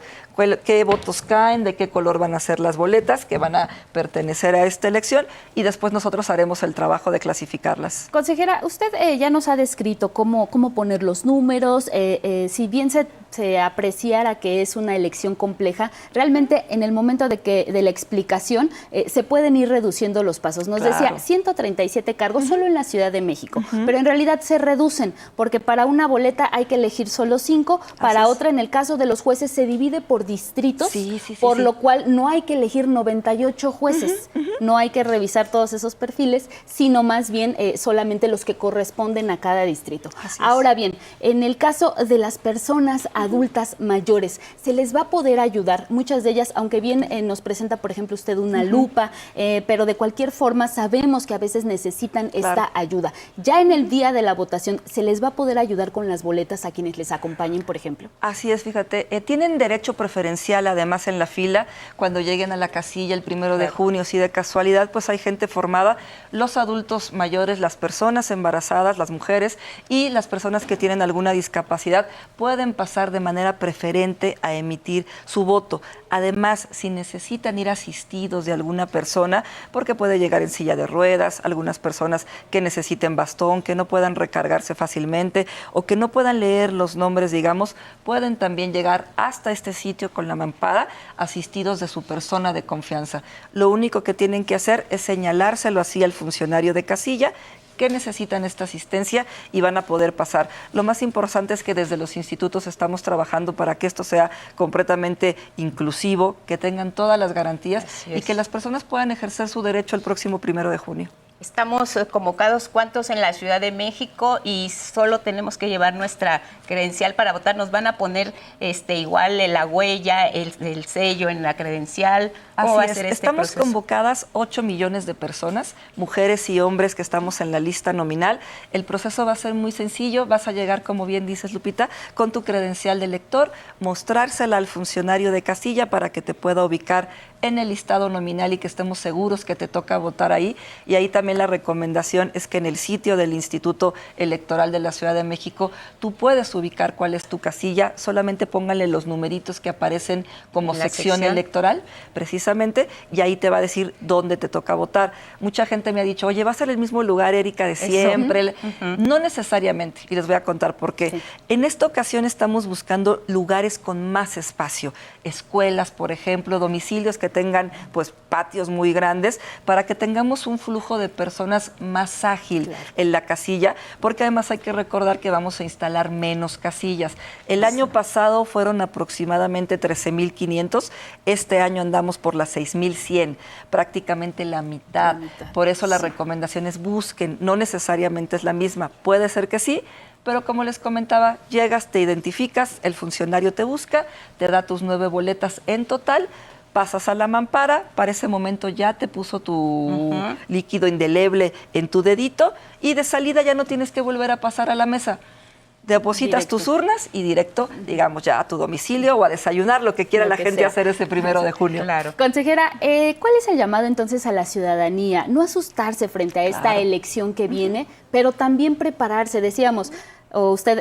S10: qué votos caen, de qué color van a ser las boletas que van a pertenecer a esta elección, y después nosotros haremos el trabajo de clasificarlas.
S3: Consejera, usted ya nos ha descrito cómo poner los números, si bien se apreciara que es una elección compleja, realmente en el momento de la explicación se pueden ir reduciendo los pasos. Nos decía 137 cargos solo en la Ciudad de México, pero en realidad se reducen, porque para una boleta hay que elegir solo 5, para otra, en el caso de los jueces, se divide por distritos, por lo cual no hay que elegir 98 jueces, no hay que revisar todos esos perfiles, sino más bien solamente los que corresponden a cada distrito. Ahora bien, en el caso de las personas adultas mayores, se les va a poder ayudar, muchas de ellas, aunque bien nos presenta, por ejemplo, usted una lupa, pero de cualquier forma sabemos que a veces necesitan esta ayuda. Ya en el día de la votación, ¿se les va a poder ayudar con las boletas a quienes les acompañen, por ejemplo?
S10: Así es, fíjate, tienen derecho preferencial además en la fila cuando lleguen a la casilla el 1 de junio, si de casualidad pues hay gente formada, los adultos mayores, las personas embarazadas, las mujeres y las personas que tienen alguna discapacidad pueden pasar de manera preferente a emitir su voto. Además, si necesitan ir asistidos de alguna persona, porque puede llegar en silla de ruedas, algunas personas que necesiten bastón, que no puedan recargarse fácilmente o que no puedan leer los nombres, digamos, pueden también llegar hasta este sitio con la mampara, asistidos de su persona de confianza. Lo único que tienen que hacer es señalárselo así al funcionario de casilla que necesitan esta asistencia y van a poder pasar. Lo más importante es que desde los institutos estamos trabajando para que esto sea completamente inclusivo, que tengan todas las garantías y que las personas puedan ejercer su derecho el próximo 1 de junio.
S2: Estamos convocados, ¿cuántos en la Ciudad de México? Y solo tenemos que llevar nuestra credencial para votar. Nos van a poner igual la huella, el sello en la credencial. ¿Cómo va a ser este
S10: Estamos
S2: proceso?
S10: convocadas 8 millones de personas, mujeres y hombres que estamos en la lista nominal. El proceso va a ser muy sencillo. Vas a llegar, como bien dices, Lupita, con tu credencial de elector, mostrársela al funcionario de casilla para que te pueda ubicar en el listado nominal y que estemos seguros que te toca votar ahí. Y ahí también la recomendación es que en el sitio del Instituto Electoral de la Ciudad de México tú puedes ubicar cuál es tu casilla, solamente pónganle los numeritos que aparecen como sección electoral, precisamente, y ahí te va a decir dónde te toca votar. Mucha gente me ha dicho, oye, ¿va a ser el mismo lugar, Erika, de siempre? No necesariamente, y les voy a contar por qué. Sí. En esta ocasión estamos buscando lugares con más espacio, escuelas, por ejemplo, domicilios que tengan pues patios muy grandes, para que tengamos un flujo de personas más ágil en la casilla, porque además hay que recordar que vamos a instalar menos casillas. El año pasado fueron aproximadamente 13,500, este año andamos por las 6,100, prácticamente la mitad. Por eso la recomendación es busquen, no necesariamente es la misma, puede ser que sí, pero como les comentaba, llegas, te identificas, el funcionario te busca, te da tus 9 boletas en total, pasas a la mampara, para ese momento ya te puso tu líquido indeleble en tu dedito y de salida ya no tienes que volver a pasar a la mesa. Depositas tus urnas y directo, digamos, ya a tu domicilio o a desayunar, lo que quiera la gente hacer ese 1 de junio.
S3: Claro. Consejera, ¿cuál es el llamado entonces a la ciudadanía? No asustarse frente a esta elección que viene, pero también prepararse. Decíamos, o usted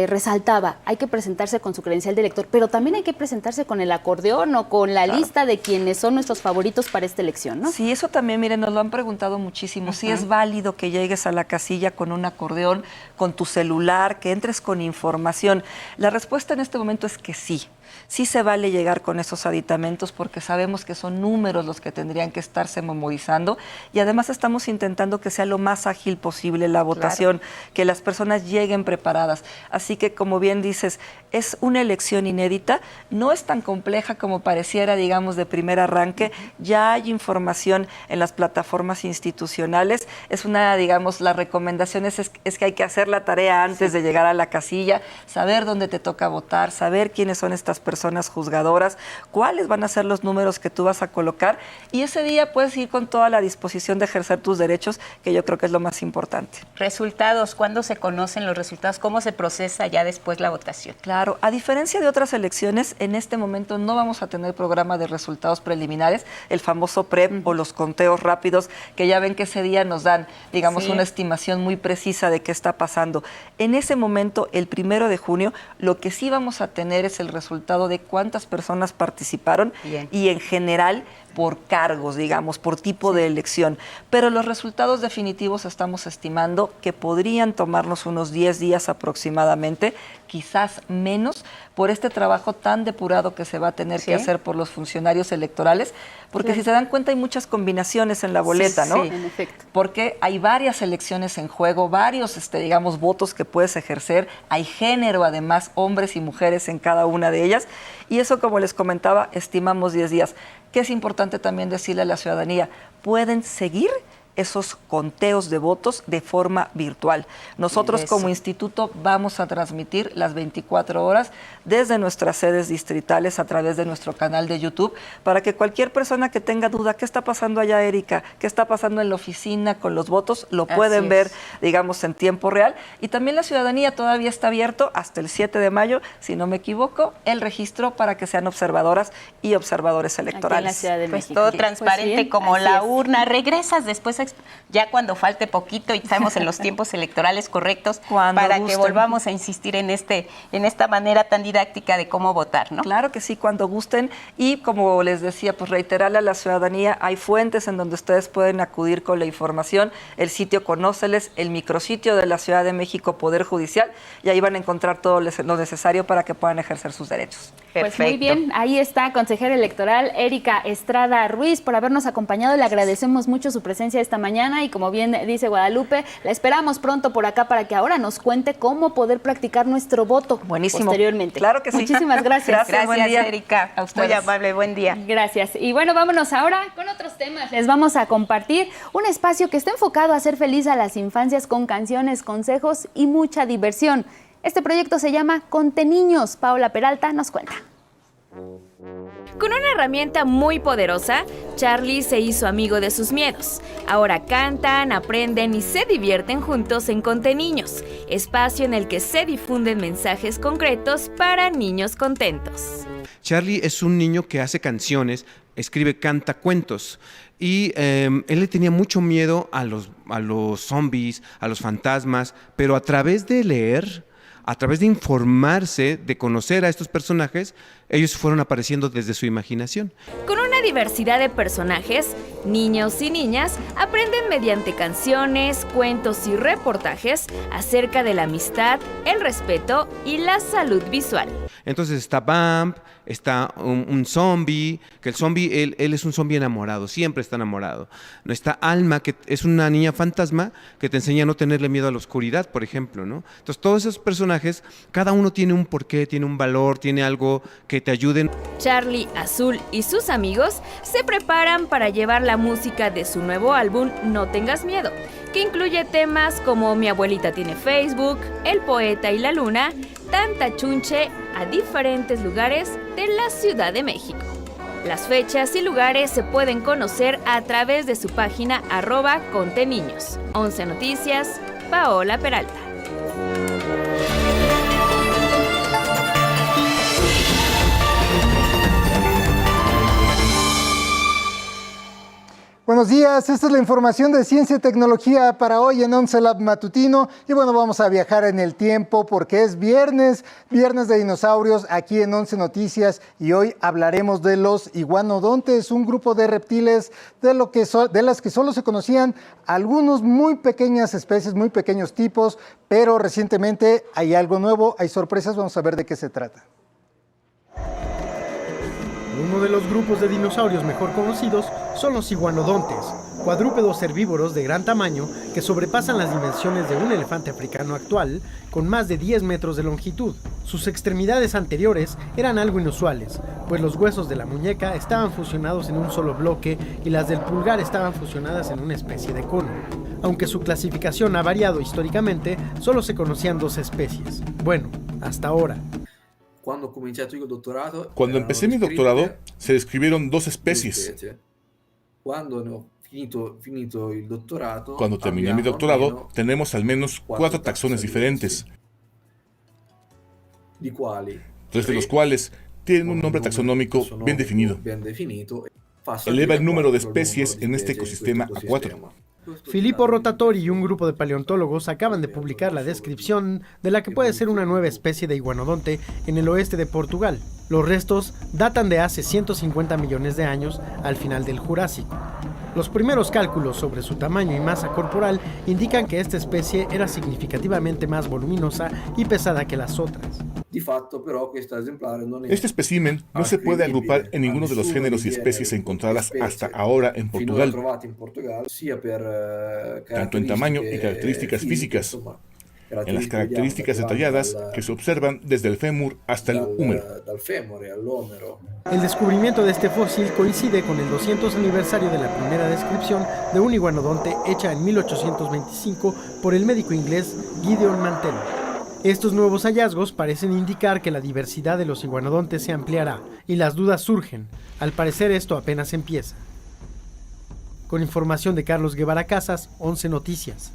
S3: resaltaba, hay que presentarse con su credencial de elector, pero también hay que presentarse con el acordeón o con la lista de quienes son nuestros favoritos para esta elección, ¿no?
S10: Sí, eso también, miren, nos lo han preguntado muchísimo. Sí es válido que llegues a la casilla con un acordeón, con tu celular, que entres con información. La respuesta en este momento es que sí. Sí se vale llegar con esos aditamentos porque sabemos que son números los que tendrían que estarse memorizando y además estamos intentando que sea lo más ágil posible la votación, que las personas lleguen preparadas. Así que, como bien dices, es una elección inédita, no es tan compleja como pareciera, digamos, de primer arranque. Ya hay información en las plataformas institucionales. Es una, digamos, la recomendación es que hay que hacer la tarea antes de llegar a la casilla, saber dónde te toca votar, saber quiénes son estas personas juzgadoras, cuáles van a ser los números que tú vas a colocar y ese día puedes ir con toda la disposición de ejercer tus derechos, que yo creo que es lo más importante.
S2: Resultados, ¿cuándo se conocen los resultados? ¿Cómo se procesa ya después la votación?
S10: Claro, a diferencia de otras elecciones, en este momento no vamos a tener programa de resultados preliminares, el famoso PREP o los conteos rápidos, que ya ven que ese día nos dan, digamos, una estimación muy precisa de qué está pasando. En ese momento, el 1 de junio, lo que sí vamos a tener es el resultado de cuántas personas participaron y en general por cargos, digamos, por tipo de elección. Pero los resultados definitivos estamos estimando que podrían tomarnos unos 10 días aproximadamente, quizás menos, por este trabajo tan depurado que se va a tener que hacer por los funcionarios electorales, porque si se dan cuenta hay muchas combinaciones en la boleta, ¿no?
S3: Sí, en efecto.
S10: Porque hay varias elecciones en juego, varios, digamos, votos que puedes ejercer, hay género además, hombres y mujeres en cada una de ellas, y eso, como les comentaba, estimamos 10 días. ¿Qué es importante también decirle a la ciudadanía? Pueden seguir esos conteos de votos de forma virtual. Nosotros como instituto vamos a transmitir las 24 horas desde nuestras sedes distritales a través de nuestro canal de YouTube para que cualquier persona que tenga duda, ¿qué está pasando allá, Erika? ¿Qué está pasando en la oficina con los votos? Lo pueden ver, digamos, en tiempo real. Y también la ciudadanía todavía está abierto hasta el 7 de mayo, si no me equivoco, el registro para que sean observadoras y observadores electorales.
S2: Aquí en la Ciudad de México. Todo transparente como la urna. Regresas después ya cuando falte poquito y estamos en los tiempos electorales correctos para que volvamos a insistir en esta manera tan didáctica de cómo votar, ¿no?
S10: Claro que sí, cuando gusten. Y como les decía, pues reiterarle a la ciudadanía, hay fuentes en donde ustedes pueden acudir con la información, el sitio Conóceles, el micrositio de la Ciudad de México Poder Judicial, y ahí van a encontrar todo lo necesario para que puedan ejercer sus derechos.
S3: Pues muy bien, ahí está, consejera electoral Erika Estrada Ruiz, por habernos acompañado. Le agradecemos mucho su presencia esta esta mañana y como bien dice Guadalupe, la esperamos pronto por acá para que ahora nos cuente cómo poder practicar nuestro voto posteriormente.
S10: Claro que sí.
S3: Muchísimas gracias.
S2: Gracias, Erika.
S10: A ustedes.
S2: Muy amable, buen día.
S3: Gracias. Y bueno, vámonos ahora con otros temas. Les vamos a compartir un espacio que está enfocado a hacer feliz a las infancias con canciones, consejos y mucha diversión. Este proyecto se llama Conteniños. Paola Peralta nos cuenta.
S11: Con una herramienta muy poderosa, Charlie se hizo amigo de sus miedos. Ahora cantan, aprenden y se divierten juntos en Conteniños, espacio en el que se difunden mensajes concretos para niños contentos.
S12: Charlie es un niño que hace canciones, escribe, canta cuentos. Y él le tenía mucho miedo a los zombies, a los fantasmas, pero a través de leer, a través de informarse, de conocer a estos personajes, ellos fueron apareciendo desde su imaginación.
S11: Con una diversidad de personajes, niños y niñas aprenden mediante canciones, cuentos y reportajes acerca de la amistad, el respeto y la salud visual.
S12: Entonces está Bump, está un zombie, que el zombie, él es un zombie enamorado, siempre está enamorado. No está Alma, que es una niña fantasma que te enseña a no tenerle miedo a la oscuridad, por ejemplo, ¿no? Entonces todos esos personajes, cada uno tiene un porqué, tiene un valor, tiene algo que te ayuden.
S11: Charlie, Azul y sus amigos se preparan para llevar la música de su nuevo álbum No Tengas Miedo, que incluye temas como Mi abuelita tiene Facebook, El poeta y la luna, Tanta Chunche, a diferentes lugares de la Ciudad de México. Las fechas y lugares se pueden conocer a través de su página @Conteniños. 11 Noticias, Paola Peralta.
S20: Buenos días, esta es la información de Ciencia y Tecnología para hoy en 11 Lab Matutino. Y bueno, vamos a viajar en el tiempo porque es viernes de dinosaurios aquí en 11 Noticias. Y hoy hablaremos de los iguanodontes, un grupo de reptiles de las que solo se conocían algunos muy pequeñas especies, muy pequeños tipos. Pero recientemente hay algo nuevo, hay sorpresas, vamos a ver de qué se trata.
S13: Uno de los grupos de dinosaurios mejor conocidos son los iguanodontes, cuadrúpedos herbívoros de gran tamaño que sobrepasan las dimensiones de un elefante africano actual, con más de 10 metros de longitud. Sus extremidades anteriores eran algo inusuales, pues los huesos de la muñeca estaban fusionados en un solo bloque y las del pulgar estaban fusionadas en una especie de cono. Aunque su clasificación ha variado históricamente, solo se conocían 2 especies. Bueno, hasta ahora.
S14: Cuando empecé mi doctorado, se describieron 2 especies. Cuando terminé mi doctorado, tenemos al menos 4 taxones diferentes, 3 de los cuales tienen un nombre taxonómico bien definido. Eleva el número de especies en este ecosistema a 4.
S13: Filippo Rotatori y un grupo de paleontólogos acaban de publicar la descripción de la que puede ser una nueva especie de iguanodonte en el oeste de Portugal. Los restos datan de hace 150 millones de años, al final del Jurásico. Los primeros cálculos sobre su tamaño y masa corporal indican que esta especie era significativamente más voluminosa y pesada que las otras.
S14: Este espécimen no se puede agrupar en ninguno de los géneros y especies encontradas hasta ahora en Portugal, tanto en tamaño y características físicas, en las características detalladas que se observan desde el fémur hasta el húmero.
S13: El descubrimiento de este fósil coincide con el 200 aniversario de la primera descripción de un iguanodonte hecha en 1825 por el médico inglés Gideon Mantell. Estos nuevos hallazgos parecen indicar que la diversidad de los iguanodontes se ampliará y las dudas surgen. Al parecer esto apenas empieza. Con información de Carlos Guevara Casas, 11 Noticias.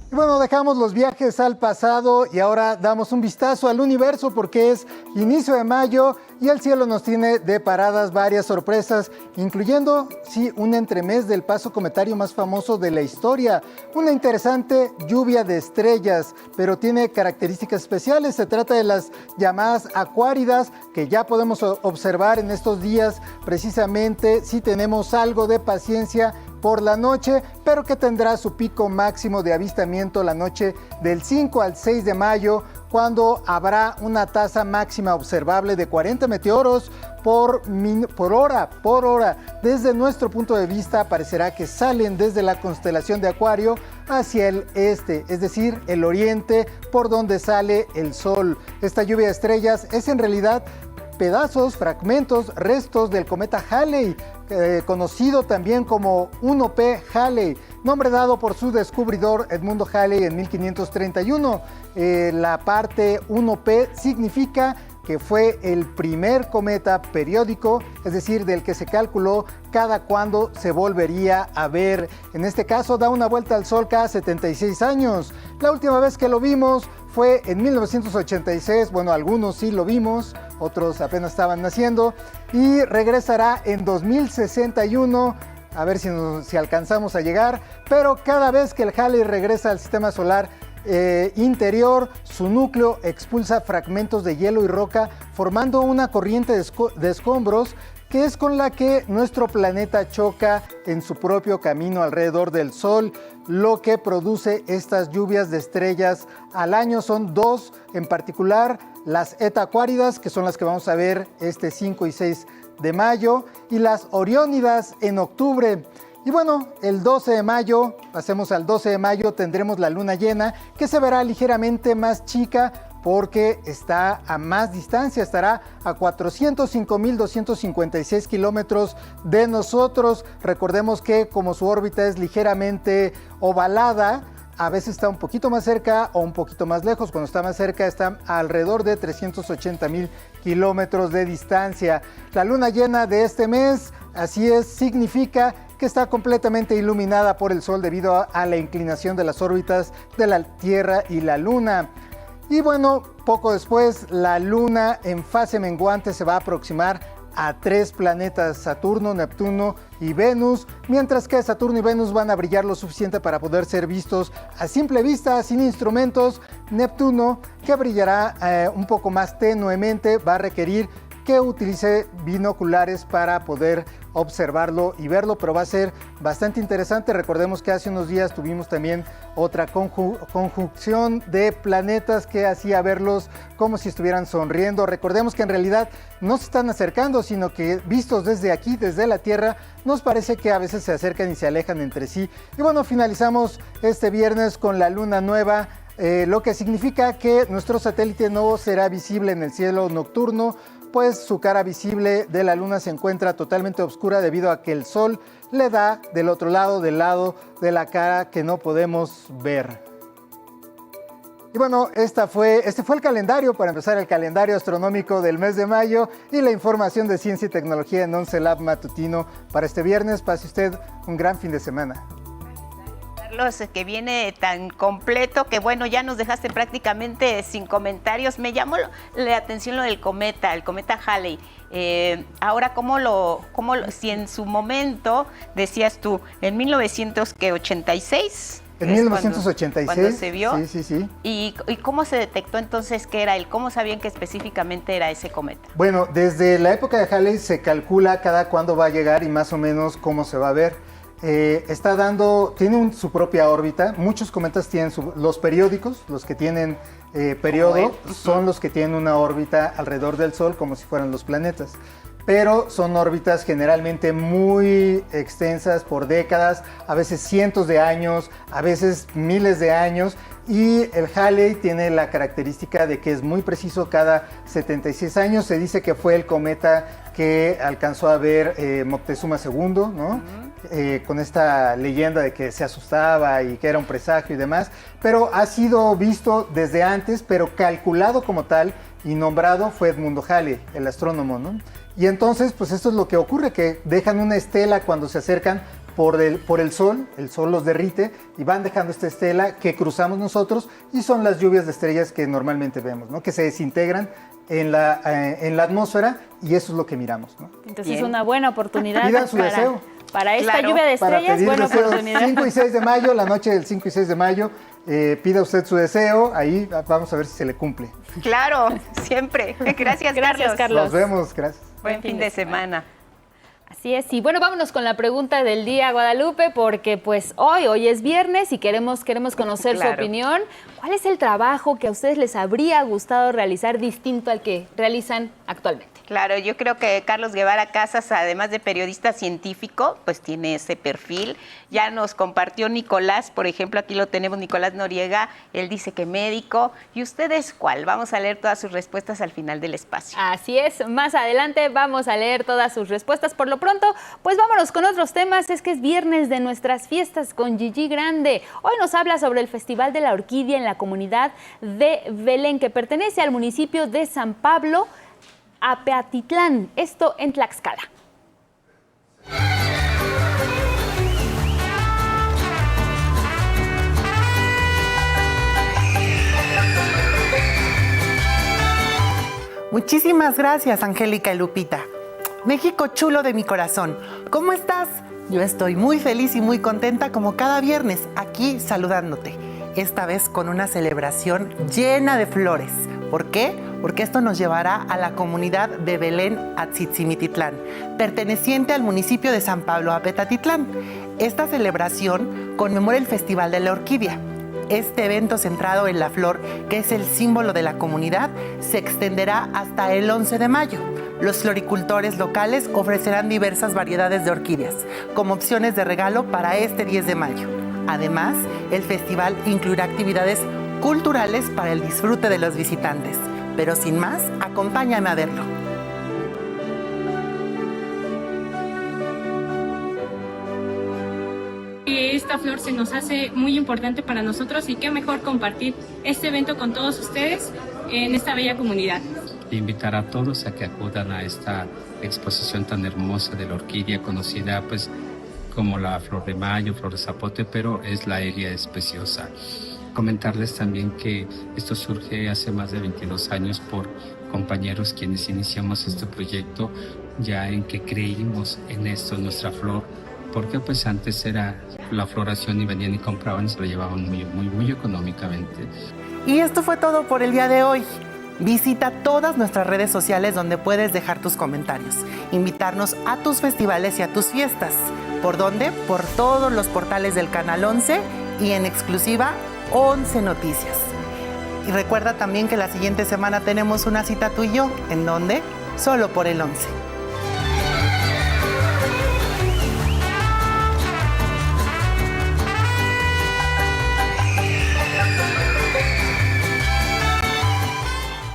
S20: Y bueno, dejamos los viajes al pasado y ahora damos un vistazo al universo porque es inicio de mayo y el cielo nos tiene deparadas varias sorpresas, incluyendo, sí, un entremés del paso cometario más famoso de la historia, una interesante lluvia de estrellas, pero tiene características especiales. Se trata de las llamadas acuáridas que ya podemos observar en estos días, precisamente si tenemos algo de paciencia por la noche, pero que tendrá su pico máximo de avistamiento la noche del 5 al 6 de mayo, cuando habrá una tasa máxima observable de 40 meteoros por hora. Desde nuestro punto de vista, parecerá que salen desde la constelación de Acuario hacia el este, es decir, el oriente, por donde sale el Sol. Esta lluvia de estrellas es en realidad pedazos, fragmentos, restos del cometa Halley, conocido también como 1P Halley, nombre dado por su descubridor Edmundo Halley en 1531. La parte 1P significa que fue el primer cometa periódico, es decir, del que se calculó cada cuándo se volvería a ver. En este caso, da una vuelta al Sol cada 76 años. La última vez que lo vimos fue en 1986, bueno, algunos sí lo vimos, otros apenas estaban naciendo, y regresará en 2061, a ver si alcanzamos a llegar, pero cada vez que el Halley regresa al sistema solar interior, su núcleo expulsa fragmentos de hielo y roca, formando una corriente de escombros que es con la que nuestro planeta choca en su propio camino alrededor del Sol, lo que produce estas lluvias de estrellas al año. Son dos en particular, las Eta Aquáridas, que son las que vamos a ver este 5 y 6 de mayo, y las Oriónidas en octubre. Y bueno, el 12 de mayo, pasemos al 12 de mayo, tendremos la luna llena, que se verá ligeramente más chica porque está a más distancia, estará a 405.256 kilómetros de nosotros. Recordemos que como su órbita es ligeramente ovalada, a veces está un poquito más cerca o un poquito más lejos. Cuando está más cerca está alrededor de 380.000 kilómetros de distancia. La luna llena de este mes, así es, significa que está completamente iluminada por el Sol debido a la inclinación de las órbitas de la Tierra y la Luna. Y bueno, poco después la Luna en fase menguante se va a aproximar a 3 planetas, Saturno, Neptuno y Venus, mientras que Saturno y Venus van a brillar lo suficiente para poder ser vistos a simple vista, sin instrumentos. Neptuno, que brillará un poco más tenuemente, va a requerir que utilice binoculares para poder observarlo y verlo, pero va a ser bastante interesante. Recordemos que hace unos días tuvimos también otra conjunción de planetas que hacía verlos como si estuvieran sonriendo. Recordemos que en realidad no se están acercando, sino que vistos desde aquí, desde la Tierra, nos parece que a veces se acercan y se alejan entre sí. Y bueno, finalizamos este viernes con la luna nueva, lo que significa que nuestro satélite no será visible en el cielo nocturno, pues su cara visible de la luna se encuentra totalmente oscura debido a que el Sol le da del otro lado, del lado de la cara que no podemos ver. Y bueno, este fue el calendario, para empezar el calendario astronómico del mes de mayo y la información de ciencia y tecnología en 11 Lab matutino para este viernes. Pase usted un gran fin de semana.
S2: Que viene tan completo que bueno, ya nos dejaste prácticamente sin comentarios. Me llamó la atención lo del cometa, el cometa Halley. Ahora, si en su momento, decías tú, en 1986...
S20: En 1986.
S2: Cuando se vio.
S20: Sí.
S2: ¿Y cómo se detectó entonces que era él? ¿Cómo sabían que específicamente era ese cometa?
S20: Bueno, desde la época de Halley se calcula cada cuándo va a llegar y más o menos cómo se va a ver. Tiene su propia órbita. Muchos cometas tienen los periódicos, los que tienen periodo, son los que tienen una órbita alrededor del Sol como si fueran los planetas. Pero son órbitas generalmente muy extensas por décadas, a veces cientos de años, a veces miles de años. Y el Halley tiene la característica de que es muy preciso cada 76 años. Se dice que fue el cometa que alcanzó a ver Moctezuma II, ¿no? Con esta leyenda de que se asustaba y que era un presagio y demás. Pero ha sido visto desde antes, pero calculado como tal y nombrado fue Edmundo Halley, el astrónomo, ¿no? Y entonces, pues esto es lo que ocurre, que dejan una estela cuando se acercan por el Sol los derrite y van dejando esta estela que cruzamos nosotros y son las lluvias de estrellas que normalmente vemos, ¿no? Que se desintegran en la atmósfera y eso es lo que miramos, ¿no?
S3: Entonces es una buena oportunidad para esta lluvia de estrellas, buena oportunidad.
S20: 5 y 6 de mayo, la noche del 5 y 6 de mayo, pida usted su deseo, ahí vamos a ver si se le cumple.
S2: Claro, siempre. Gracias, Carlos.
S20: Nos vemos, gracias.
S2: Buen fin de semana.
S3: Así es, y bueno, vámonos con la pregunta del día, Guadalupe, porque pues hoy es viernes y queremos conocer su opinión. ¿Cuál es el trabajo que a ustedes les habría gustado realizar distinto al que realizan actualmente?
S2: Claro, yo creo que Carlos Guevara Casas, además de periodista científico, pues tiene ese perfil. Ya nos compartió Nicolás, por ejemplo, aquí lo tenemos, Nicolás Noriega, él dice que médico. ¿Y ustedes cuál? Vamos a leer todas sus respuestas al final del espacio.
S3: Así es, más adelante vamos a leer todas sus respuestas. Por lo pronto, pues vámonos con otros temas. Es que es viernes de nuestras fiestas con Gigi Grande. Hoy nos habla sobre el Festival de la Orquídea en la comunidad de Belén, que pertenece al municipio de San Pablo, Apeatitlán, esto en Tlaxcala.
S4: Muchísimas gracias, Angélica y Lupita. México chulo de mi corazón, ¿cómo estás? Yo estoy muy feliz y muy contenta como cada viernes, aquí saludándote. Esta vez con una celebración llena de flores. ¿Por qué? Porque esto nos llevará a la comunidad de Belén Atzitzimititlán, perteneciente al municipio de San Pablo Apetatitlán. Esta celebración conmemora el Festival de la Orquídea. Este evento centrado en la flor, que es el símbolo de la comunidad, se extenderá hasta el 11 de mayo. Los floricultores locales ofrecerán diversas variedades de orquídeas como opciones de regalo para este 10 de mayo. Además, el festival incluirá actividades culturales para el disfrute de los visitantes. Pero sin más, acompáñame a verlo.
S6: Esta flor se nos hace muy importante para nosotros y qué mejor compartir este evento con todos ustedes en esta bella comunidad.
S8: Invitar a todos a que acudan a esta exposición tan hermosa de la orquídea, conocida pues como la flor de mayo, flor de zapote, pero es la Elia especiosa. Comentarles también que esto surge hace más de 22 años por compañeros quienes iniciamos este proyecto, ya en que creímos en esto, nuestra flor, porque pues antes era la floración y venían y compraban y se lo llevaban muy económicamente.
S4: Y esto fue todo por el día de hoy. Visita todas nuestras redes sociales donde puedes dejar tus comentarios, invitarnos a tus festivales y a tus fiestas. ¿Por dónde? Por todos los portales del Canal 11 y en exclusiva 11 Noticias. Y recuerda también que la siguiente semana tenemos una cita tú y yo. ¿En dónde? Solo por el 11.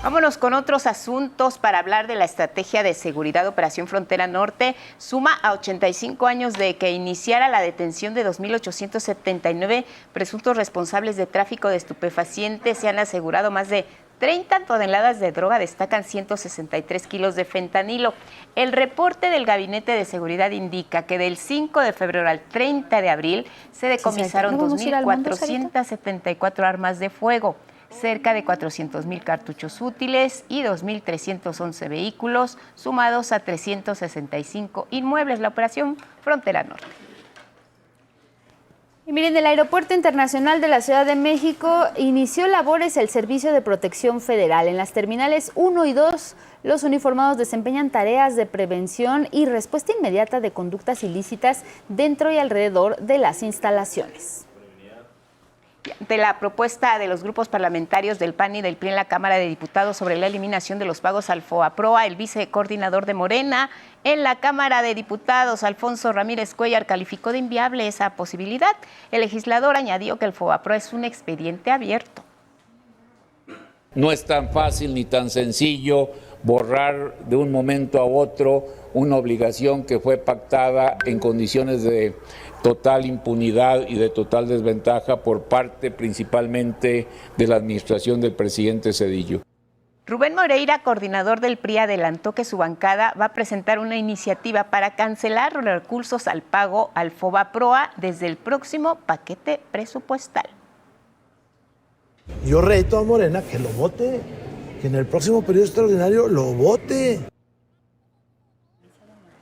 S2: Vámonos con otros asuntos para hablar de la estrategia de seguridad Operación Frontera Norte. Suma a 85 años de que iniciara la detención de 2.879 presuntos responsables de tráfico de estupefacientes. Se han asegurado más de 30 toneladas de droga, destacan 163 kilos de fentanilo. El reporte del Gabinete de Seguridad indica que del 5 de febrero al 30 de abril se decomisaron 2.474 armas de fuego, cerca de 400,000 cartuchos útiles y 2.311 vehículos, sumados a 365 inmuebles. La Operación Frontera Norte.
S3: Y miren, del Aeropuerto Internacional de la Ciudad de México inició labores el Servicio de Protección Federal. En las terminales 1 y 2, los uniformados desempeñan tareas de prevención y respuesta inmediata de conductas ilícitas dentro y alrededor de las instalaciones.
S2: De la propuesta de los grupos parlamentarios del PAN y del PRI en la Cámara de Diputados sobre la eliminación de los pagos al FOBAPROA, el vicecoordinador de Morena en la Cámara de Diputados, Alfonso Ramírez Cuellar, calificó de inviable esa posibilidad. El legislador añadió que el FOBAPROA es un expediente abierto.
S15: No es tan fácil ni tan sencillo borrar de un momento a otro una obligación que fue pactada en condiciones de total impunidad y de total desventaja por parte principalmente de la administración del presidente Zedillo.
S2: Rubén Moreira, coordinador del PRI, adelantó que su bancada va a presentar una iniciativa para cancelar los recursos al pago al FOBAPROA desde el próximo paquete presupuestal.
S16: Yo reto a Morena que lo vote, que en el próximo periodo extraordinario lo vote.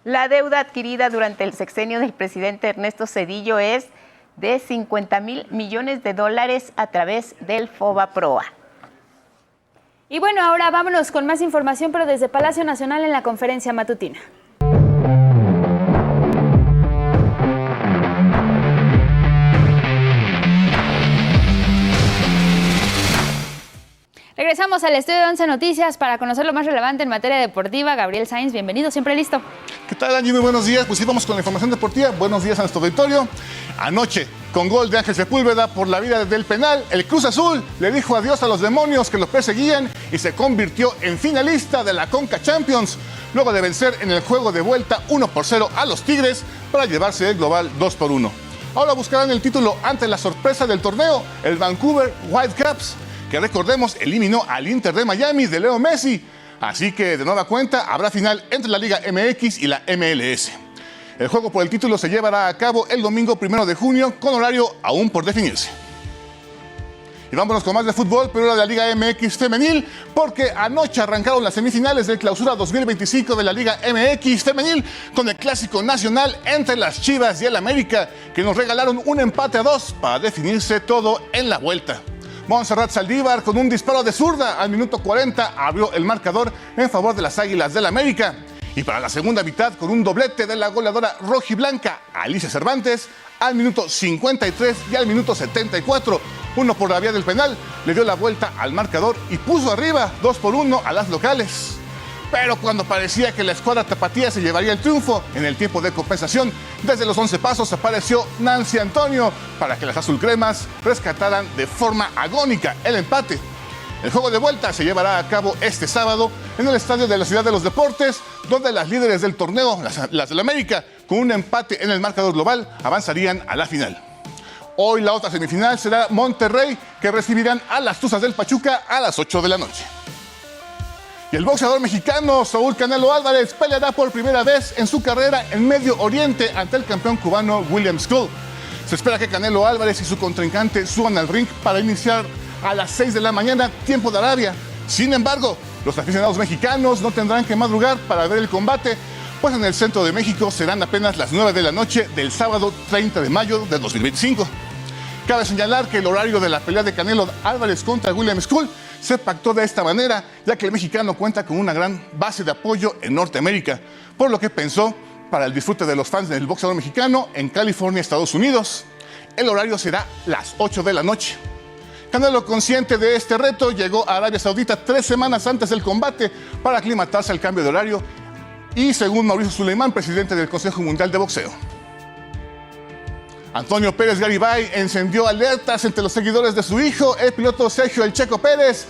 S2: La deuda adquirida durante el sexenio del presidente Ernesto Zedillo es de $50,000 millones a través del FOBAPROA.
S3: Y bueno, ahora vámonos con más información, pero desde Palacio Nacional en la conferencia matutina. regresamos al estudio de 11 Noticias para conocer lo más relevante en materia deportiva. Gabriel Sainz, bienvenido, siempre listo.
S14: ¿Qué tal, Angie? Muy buenos días. Pues sí, vamos con la información deportiva. Buenos días a nuestro auditorio. Anoche, con gol de Ángel Sepúlveda por la vida del penal, el Cruz Azul le dijo adiós a los demonios que lo perseguían y se convirtió en finalista de la Conca Champions, luego de vencer en el juego de vuelta 1-0 a los Tigres para llevarse el global 2-1. Ahora buscarán el título ante la sorpresa del torneo, el Vancouver Whitecaps, que recordemos eliminó al Inter de Miami de Leo Messi. Así que de nueva cuenta habrá final entre la Liga MX y la MLS. El juego por el título se llevará a cabo el domingo 1 de junio con horario aún por definirse. Y vámonos con más de fútbol, pero ahora de la Liga MX femenil, porque anoche arrancaron las semifinales del Clausura 2025 de la Liga MX femenil con el clásico nacional entre las Chivas y el América, que nos regalaron un empate a 2 para definirse todo en la vuelta. Montserrat Saldívar, con un disparo de zurda al minuto 40, abrió el marcador en favor de las Águilas del América. Y para la segunda mitad, con un doblete de la goleadora rojiblanca Alicia Cervantes, al minuto 53 y al minuto 74, uno por la vía del penal, le dio la vuelta al marcador y puso arriba 2-1 a las locales. Pero cuando parecía que la escuadra tapatía se llevaría el triunfo, en el tiempo de compensación, desde los 11 pasos apareció Nancy Antonio para que las azulcremas rescataran de forma agónica el empate. El juego de vuelta se llevará a cabo este sábado en el estadio de la Ciudad de los Deportes, donde las líderes del torneo, las del América, con un empate en el marcador global, avanzarían a la final. Hoy la otra semifinal será Monterrey, que recibirán a las Tuzas del Pachuca a las 8 de la noche. Y el boxeador mexicano Saúl Canelo Álvarez peleará por primera vez en su carrera en Medio Oriente ante el campeón cubano William Skull. Se espera que Canelo Álvarez y su contrincante suban al ring para iniciar a las 6 de la mañana, tiempo de Arabia. Sin embargo, los aficionados mexicanos no tendrán que madrugar para ver el combate, pues en el centro de México serán apenas las 9 de la noche del sábado 30 de mayo de 2025. Cabe señalar que el horario de la pelea de Canelo Álvarez contra William Skull se pactó de esta manera, ya que el mexicano cuenta con una gran base de apoyo en Norteamérica, por lo que pensó para el disfrute de los fans del boxeador mexicano en California, Estados Unidos. El horario será las 8 de la noche. Canelo, consciente de este reto, llegó a Arabia Saudita 3 semanas antes del combate para aclimatarse al cambio de horario y, según Mauricio Suleimán, presidente del Consejo Mundial de Boxeo. Antonio Pérez Garibay encendió alertas entre los seguidores de su hijo, el piloto Sergio El Checo Pérez.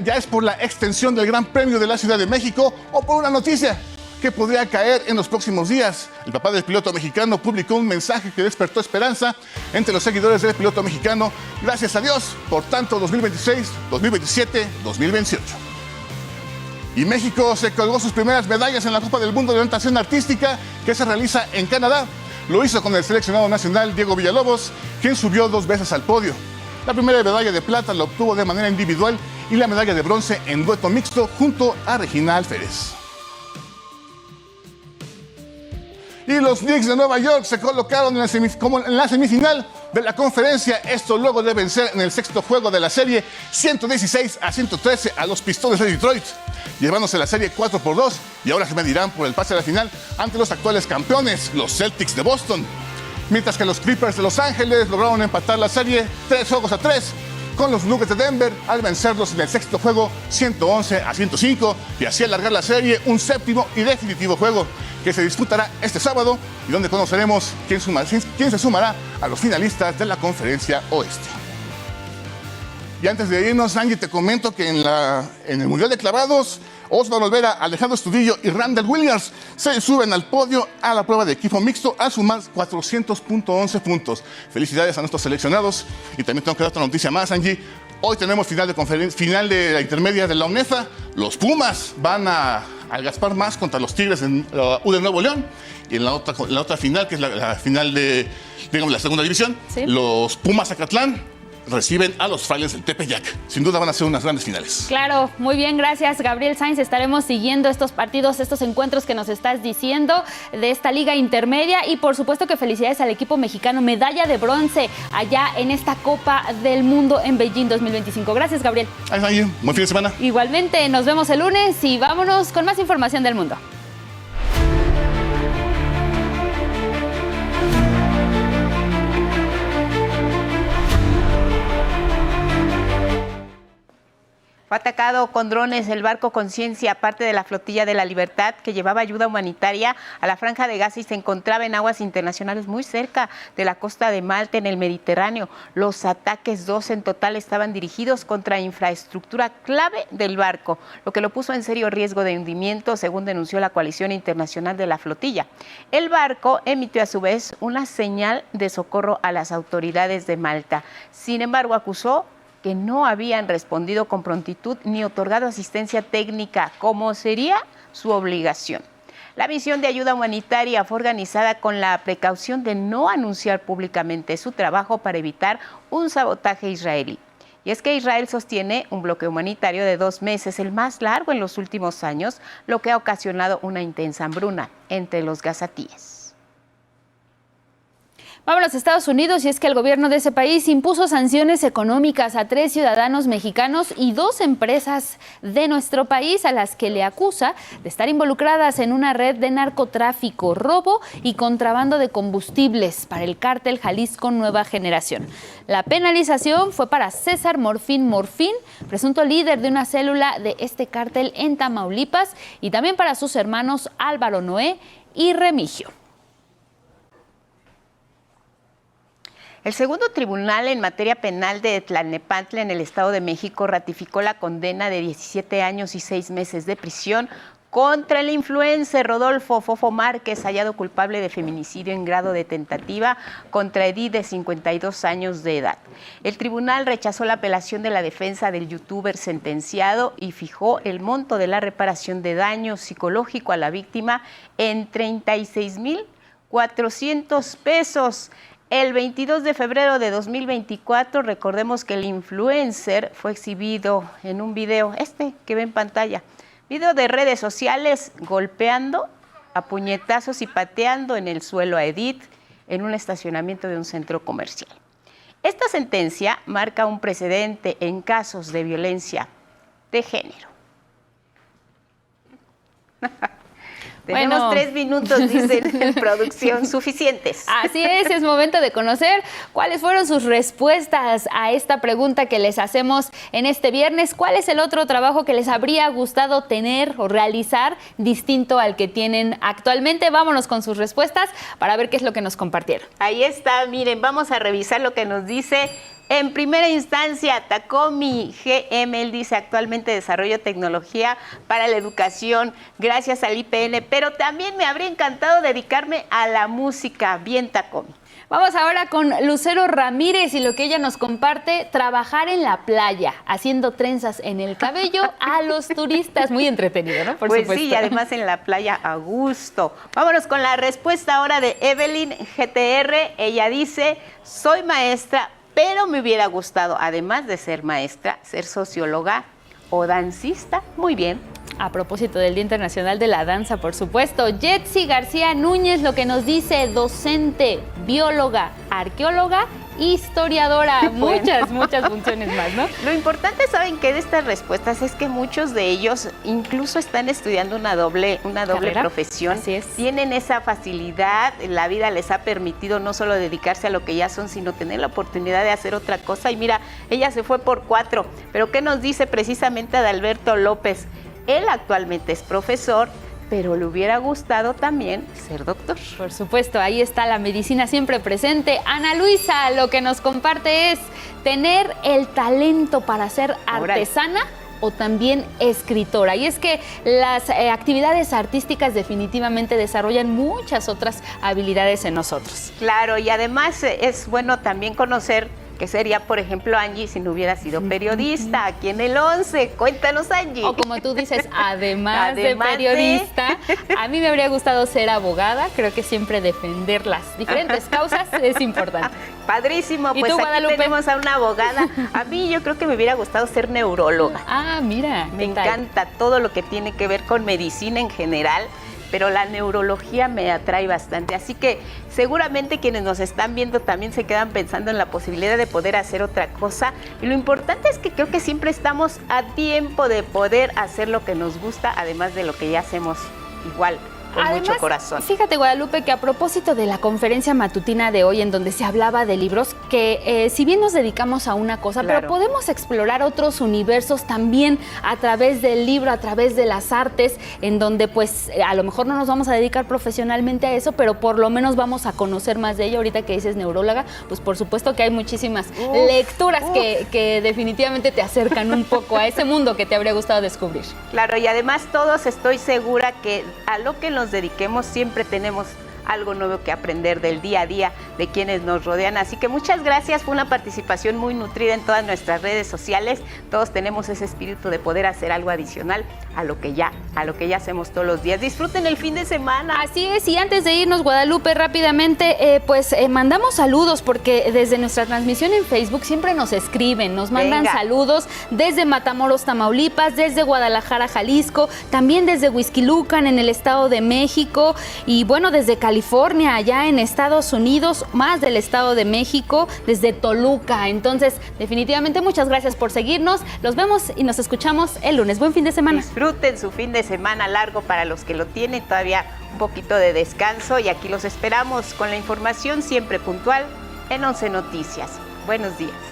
S14: Ya es por la extensión del Gran Premio de la Ciudad de México o por una noticia que podría caer en los próximos días. El papá del piloto mexicano publicó un mensaje que despertó esperanza entre los seguidores del piloto mexicano. Gracias a Dios por tanto 2026, 2027, 2028. Y México se colgó sus primeras medallas en la Copa del Mundo de Natación Artística que se realiza en Canadá. Lo hizo con el seleccionado nacional Diego Villalobos, quien subió 2 veces al podio. La primera medalla de plata la obtuvo de manera individual y la medalla de bronce en dueto mixto junto a Regina Alférez. Y los Knicks de Nueva York se colocaron en la semifinal de la conferencia, esto luego de vencer en el 6º juego de la serie 116-113 a los Pistones de Detroit, llevándose la serie 4-2 y ahora se medirán por el pase a la final ante los actuales campeones, los Celtics de Boston. Mientras que los Clippers de Los Ángeles lograron empatar la serie 3-3 con los Nuggets de Denver al vencerlos en el 6º juego 111-105 y así alargar la serie un 7º y definitivo juego que se disputará este sábado y donde conoceremos quién se sumará a los finalistas de la Conferencia Oeste. Y antes de irnos, Angie, te comento que en el Mundial de Clavados, Osvaldo Olvera, Alejandro Estudillo y Randall Williams se suben al podio a la prueba de equipo mixto al sumar 400.11 puntos. Felicidades a nuestros seleccionados. Y también tengo que dar otra noticia más, Angie. Hoy tenemos final de la intermedia de la UNEFA. Los Pumas van al Gaspar Más contra los Tigres en U de Nuevo León. Y en la otra final, que es la final de, digamos, la segunda división, ¿sí? Los Pumas Zacatlán reciben a los Frailes del Tepeyac. Sin duda van a ser unas grandes finales.
S3: Claro, muy bien, gracias Gabriel Sainz. Estaremos siguiendo estos partidos, estos encuentros que nos estás diciendo de esta liga intermedia y por supuesto que felicidades al equipo mexicano, medalla de bronce allá en esta Copa del Mundo en Beijing 2025. Gracias, Gabriel.
S14: Buen fin de semana.
S3: Igualmente, nos vemos el lunes y vámonos con más información del mundo.
S2: Fue sobrevolado con drones el barco Conciencia, parte de la flotilla de la Libertad, que llevaba ayuda humanitaria a la Franja de Gaza y se encontraba en aguas internacionales muy cerca de la costa de Malta, en el Mediterráneo. Los ataques, 2 en total, estaban dirigidos contra infraestructura clave del barco, lo que lo puso en serio riesgo de hundimiento, según denunció la Coalición Internacional de la Flotilla. El barco emitió a su vez una señal de socorro a las autoridades de Malta. Sin embargo, acusó que no habían respondido con prontitud ni otorgado asistencia técnica, como sería su obligación. La misión de ayuda humanitaria fue organizada con la precaución de no anunciar públicamente su trabajo para evitar un sabotaje israelí. Y es que Israel sostiene un bloqueo humanitario de 2 meses, el más largo en los últimos años, lo que ha ocasionado una intensa hambruna entre los gazatíes.
S3: Vámonos a Estados Unidos, y es que el gobierno de ese país impuso sanciones económicas a 3 ciudadanos mexicanos y 2 empresas de nuestro país a las que le acusa de estar involucradas en una red de narcotráfico, robo y contrabando de combustibles para el cártel Jalisco Nueva Generación. La penalización fue para César Morfín, presunto líder de una célula de este cártel en Tamaulipas, y también para sus hermanos Álvaro Noé y Remigio.
S2: El segundo tribunal en materia penal de Tlalnepantla, en el Estado de México, ratificó la condena de 17 años y 6 meses de prisión contra el influencer Rodolfo Fofo Márquez, hallado culpable de feminicidio en grado de tentativa contra Edith, de 52 años de edad. El tribunal rechazó la apelación de la defensa del youtuber sentenciado y fijó el monto de la reparación de daño psicológico a la víctima en 36,400 pesos. El 22 de febrero de 2024, recordemos que el influencer fue exhibido en un video, que ve en pantalla, video de redes sociales, golpeando a puñetazos y pateando en el suelo a Edith en un estacionamiento de un centro comercial. Esta sentencia marca un precedente en casos de violencia de género. Tenemos 3 minutos, dicen en producción, suficientes.
S3: Así es momento de conocer cuáles fueron sus respuestas a esta pregunta que les hacemos en este viernes. ¿Cuál es el otro trabajo que les habría gustado tener o realizar distinto al que tienen actualmente? Vámonos con sus respuestas para ver qué es lo que nos compartieron.
S2: Ahí está, miren, vamos a revisar lo que nos dice. En primera instancia, Tacomi GM, él dice: actualmente desarrollo tecnología para la educación gracias al IPN, pero también me habría encantado dedicarme a la música. Bien, Tacomi.
S3: Vamos ahora con Lucero Ramírez y lo que ella nos comparte: trabajar en la playa, haciendo trenzas en el cabello a los turistas. Muy entretenido, ¿no? Por supuesto.
S2: Sí, y además en la playa a gusto. Vámonos con la respuesta ahora de Evelyn GTR. Ella dice: soy maestra, pero me hubiera gustado, además de ser maestra, ser socióloga o dancista. Muy bien.
S3: A propósito del Día Internacional de la Danza, por supuesto. Jetsi García Núñez lo que nos dice: docente, bióloga, arqueóloga, historiadora. Muchas funciones más, ¿no?
S2: Lo importante, ¿saben qué? De estas respuestas es que muchos de ellos incluso están estudiando una doble profesión.
S3: Así es.
S2: Tienen esa facilidad, la vida les ha permitido no solo dedicarse a lo que ya son, sino tener la oportunidad de hacer otra cosa. Y mira, ella se fue por 4. Pero ¿qué nos dice precisamente Adalberto López? Él actualmente es profesor, pero le hubiera gustado también ser doctor.
S3: Por supuesto, ahí está la medicina siempre presente. Ana Luisa lo que nos comparte es tener el talento para ser artesana o también escritora. Y es que las actividades artísticas definitivamente desarrollan muchas otras habilidades en nosotros.
S2: Claro, y además es bueno también conocer que sería, por ejemplo, Angie, si no hubiera sido periodista aquí en el 11. Cuéntanos, Angie.
S3: O como tú dices, además de periodista, a mí me habría gustado ser abogada. Creo que siempre defender las diferentes causas es importante.
S2: Padrísimo, pues
S3: tú,
S2: aquí
S3: Guadalupe?
S2: tenemos a una abogada. A mí yo creo que me hubiera gustado ser neuróloga.
S3: Ah, mira.
S2: Me encanta todo lo que tiene que ver con medicina en general, pero la neurología me atrae bastante. Así que seguramente quienes nos están viendo también se quedan pensando en la posibilidad de poder hacer otra cosa. Y lo importante es que creo que siempre estamos a tiempo de poder hacer lo que nos gusta, además de lo que ya hacemos igual con mucho corazón.
S3: Fíjate, Guadalupe, que a propósito de la conferencia matutina de hoy en donde se hablaba de libros, que si bien nos dedicamos a una cosa, pero podemos explorar otros universos también a través del libro, a través de las artes, en donde pues a lo mejor no nos vamos a dedicar profesionalmente a eso, pero por lo menos vamos a conocer más de ello. Ahorita que dices neuróloga, pues por supuesto que hay muchísimas lecturas que definitivamente te acercan un poco a ese mundo que te habría gustado descubrir.
S2: Claro, y además todos estoy segura que a lo que nos dediquemos siempre tenemos algo nuevo que aprender del día a día de quienes nos rodean. Así que muchas gracias, fue una participación muy nutrida en todas nuestras redes sociales. Todos tenemos ese espíritu de poder hacer algo adicional a lo que ya hacemos todos los días. Disfruten el fin de semana.
S3: Así es, y antes de irnos, Guadalupe, rápidamente, mandamos saludos, porque desde nuestra transmisión en Facebook siempre nos escriben, nos mandan saludos desde Matamoros, Tamaulipas, desde Guadalajara, Jalisco, también desde Huixquilucan en el Estado de México, y bueno, desde California, allá en Estados Unidos, más del Estado de México, desde Toluca. Entonces, definitivamente muchas gracias por seguirnos. Los vemos y nos escuchamos el lunes. Buen fin de semana.
S2: Disfruten su fin de semana largo para los que lo tienen, todavía un poquito de descanso, y aquí los esperamos con la información siempre puntual en 11 Noticias. Buenos días.